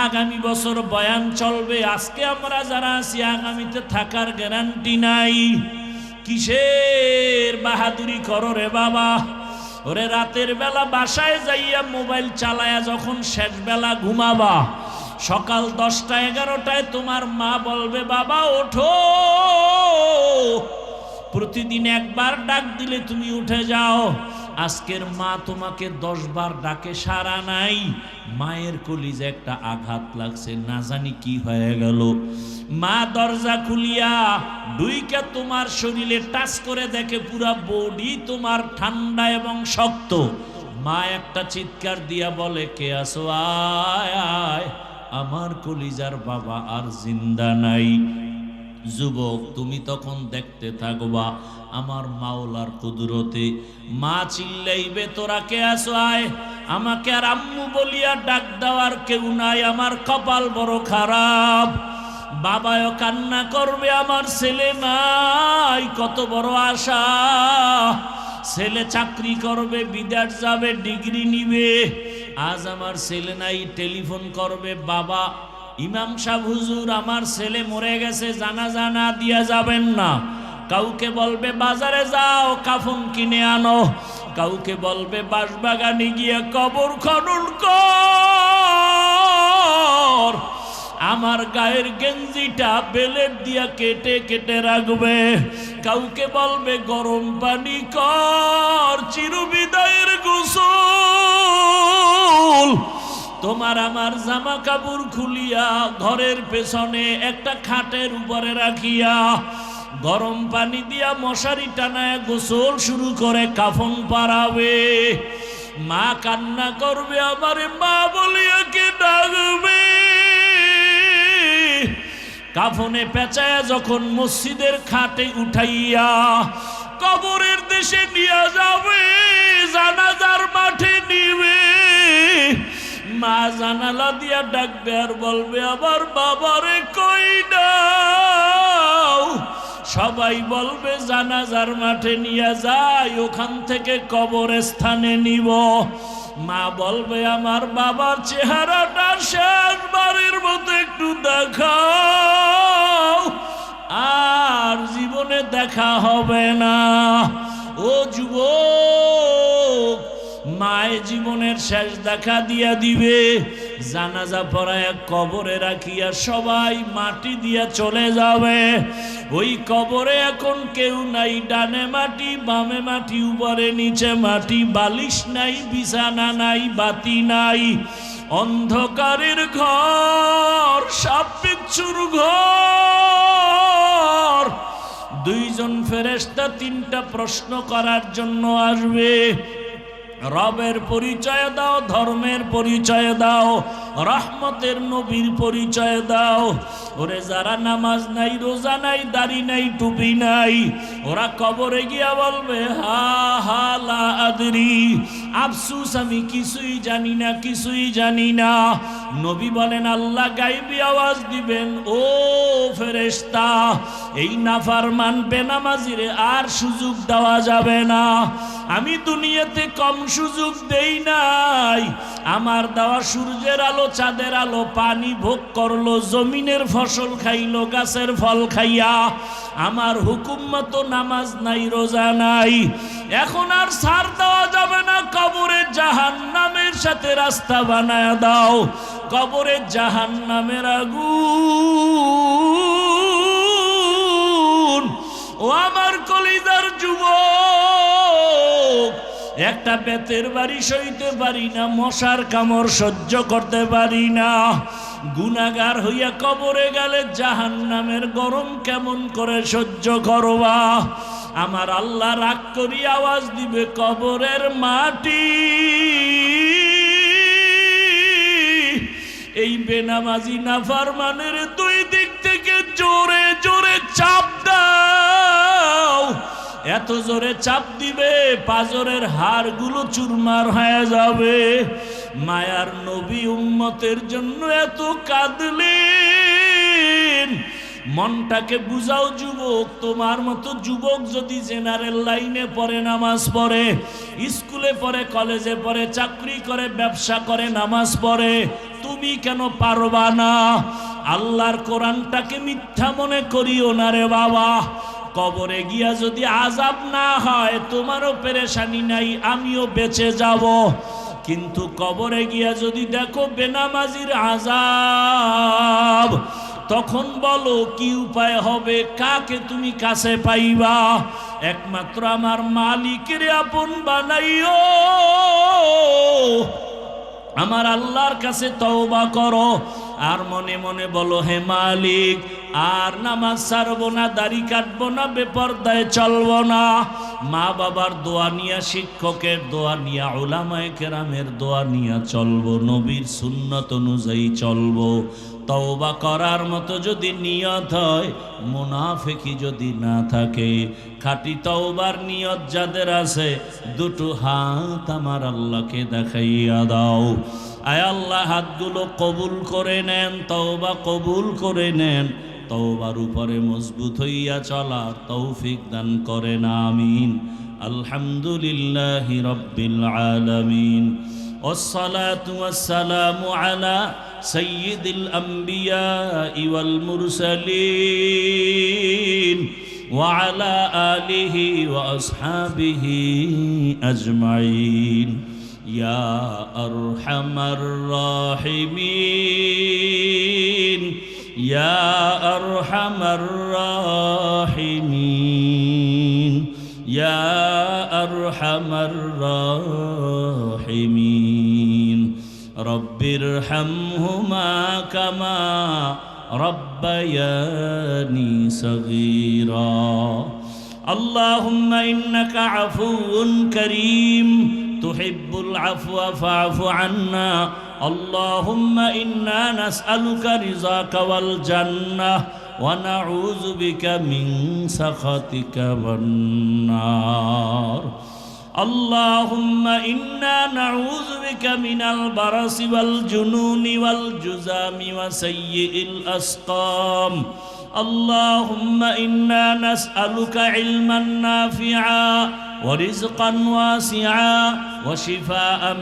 আগামী বছর বয়ান চলবে, আজকে আমরা যারা আছি আগামীতে থাকার গ্যারান্টি নাই। কিসের বাহাদুরি করো রে বাবা? ওরে রাতের বেলা বাসায় যাইয়া মোবাইল চালায়া যখন শেষ বেলা ঘুমাবা, সকাল 10টা 11টায় তোমার মা বলবে, বাবা ওঠো। প্রতিদিন একবার ডাক দিলে তুমি উঠে যাও। আজকের মা তোমাকে 10 বার ডাকে, সারা নাই। মায়ের কলিজে একটা আঘাত লাগছে, না জানি কি হয়ে গেল। মা দরজা খুলিয়া ডুইকা তোমার শরীরে টাচ করে দেখে পুরা বডি তোমার ঠান্ডা এবং শক্ত। মা একটা চিৎকার দিয়া বলে, কে আসো? আয় আয়। আমার কলিজার বাবা আর জিন্দা নাই। যুবক, তুমি তখন দেখতে থাকবা আমার মাওলার কুদরতে। মা চিল্লাইবে, তোরা কে আসো? আয়। আমাকে আর আম্মু বলিয়া ডাক দেওয়ার কেউ নাই, আমার কপাল বড় খারাপ। বাবাও কান্না করবে, আমার ছেলে নাই, কত বড় আশা। ছেলে চাকরি করবে, বিদেশ যাবে, ডিগ্রি নিবে, আজ আমার ছেলে নাই। টেলিফোন করবে, বাবা ইমাম সাহেব হুজুর, আমার ছেলে মরে গেছে, জানাজা না দিয়া যাবেন না। কাউকে বলবে বাজারে যাও কাফন কিনে আনো, কাউকে বলবে বাঁশবাগানে গিয়ে কবর খনন কর। আমার গায়ের গেঞ্জিটা বেলেট দিয়া কেটে কেটে রাখবে, কাউকে বলবে গরম পানি কর চিরবিদায়ের গোসল। তোমার আমার জামা কাপড় খুলিয়া ঘরের পেছনে একটা খাটের উপরে রাখিয়া গরম পানি দিয়া মশারি টানায় গোসল শুরু করে কাফন পারাবে। মা কান্না করবে, আমারে মা বলিয়া কে ডাকবে। কাফনে পেঁচায়া যখন মসজিদের খাটে উঠাইয়া কবরের দেশে নিয়ে যাবে, জানাজার মাঠে নিবে, মা জানালা দিয়া ডাকবে আর বলবে, আমার বাবারে কই দাও। সবাই বলবে জানাজার মাঠে নিয়ে যাই, ওখান থেকে কবরস্থানে নিব। মা বলবে, আমার বাবার চেহারাটা শেষবারের মতো একটু দেখাও, আর জীবনে দেখা হবে না। ও যুবক, মায়ের জীবনের শেষ দেখা দিয়া দিবে। জানাজা পড়ায় কবরে রাখিয়া সবাই মাটি দিয়া চলে যাবে। ওই কবরে এখন কেউ নাই, ডানে মাটি বামে মাটি উপরে নিচে মাটি, বালিশ নাই, বিছানা নাই, বাতি নাই, অন্ধকারের ঘর, সাপ বিচ্ছুর ঘর। দুইজন ফেরেশতা তিনটা প্রশ্ন করার জন্য আসবে। রবের পরিচয় দাও, ধর্মের পরিচয় দাও, রহমতের নবীর পরিচয় দাও। ওরে যারা নামাজ নাই, রোজা নাই, দাড়ি নাই, টুপি নাই, ওরা কবরে গিয়া বলবে, হা হা লা আদরি, আফসুস আমি কিছুই জানি না, কিছুই জানি না। নবী বলেন, আল্লাহ গাইবী আওয়াজ দিবেন, ও ফেরেশতা, এই নাফরমান বেনামাজিরে আর সুযোগ দেওয়া যাবে না। আমি দুনিয়াতে কম সুযোগ দেই নাই। আমার দেওয়া সূর্যের আলো, চাঁদের আলো, পানি ভোগ করলো, জমিনের ফসল খাইলো, গাছের ফল খাইয়া। আমার হুকুম মতো নামাজ নাই, রোজা নাই। এখন আর ছাড় দেওয়া যাবে না। কবরে জাহান্নামের সাথে রাস্তা বানায় দাও। কবরে জাহান্নামের আগুন। ও আমার কলিজার যুবক, একটা বেতের বাড়ি সইতে পারি না, মশার কামড় সহ্য করতে পারি না। গুনাহগার হইয়া কবরে গেলে জাহান্নামের গরম কেমন করে সহ্য করবা? আমার আল্লাহ রাগ করি আওয়াজ দিবে, কবরের মাটি, এই বেনামাজি নাফরমানের দুই দিক থেকে জোরে জোরে চাপ দাও। এত জোরে চাপ দিবে পাজরের হাড়গুলো চুরমার হয়ে যাবে। মায়ার নবী উম্মতের জন্য এত কাঁদলেন। মনটাকে বুঝাও যুবক, তোমার মতো যুবক যদি জেনারেল লাইনে পড়ে, নামাজ পড়ে, স্কুলে পড়ে, কলেজে পড়ে, চাকরি করে, ব্যবসা করে, নামাজ পড়ে, তুমি কেন পারবা না? আল্লাহর কোরআনটাকে মিথ্যা মনে করিও না রে বাবা। কবরে গিয়া যদি আযাব না হয়, তোমারও পেরেশানি নাই, আমিও বেঁচে যাব। কিন্তু কবরে গিয়া যদি দেখো বেনামাজির আযাব, তখন বলো কি উপায় হবে? কাকে তুমি কাছে পাইবা? একমাত্র আমার মালিকের আপন বানাইও। আমার আল্লাহর কাছে তওবা করো, আর মনে মনে বলো, হে মালিক, আর নামাজ ছাড়বো না, দাড়ি কাটবো না, বেপরদায় চলবো না। মা বাবার দোয়া নিয়া, শিক্ষকের দোয়া নিয়া, উলামায়ে কেরামের দোয়া নিয়া চলবো, নবীর সুন্নত অনুযায়ী চলবো। তওবা করার মতো যদি নিয়ত হয়, মুনাফিকি যদি না থাকে, খাঁটি তওবার নিয়ত যাদের আছে, দুটো হাত আমার আল্লাহকে দেখাইয়া দাও। আয় আল্লাহ, হাতগুলো কবুল করে নেন, তওবা কবুল করে নেন। তওবার উপরে মজবুত হইয়া চলার তৌফিক দান করেন, আমিন। আলহামদুলিল্লাহি রাব্বিল আলামিন। والصلاة والسلام على سيد الأنبياء والمرسلين وعلى آله وأصحابه أجمعين يا أرحم الراحمين ইয়া আরহামার রাহিমিন ইয়া আরহামার রাহিমিন রব্বিরহামহুমা কামা রব্বায়ানি সগীরা اللهم إنك عفو كريم تحب العفو فاعف عنا اللهم إنا نسألك رضاك والجنة ونعوذ بك من سخطك والنار اللهم إنا نعوذ بك من البرص والجنون والجذام وسيء الأسقام اللهم إنا نسألك علما نافعا ورزقا واسعا وشفاء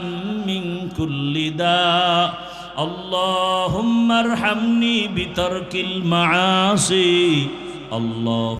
من كل داء اللهم ارحمني بترك المعاصي الله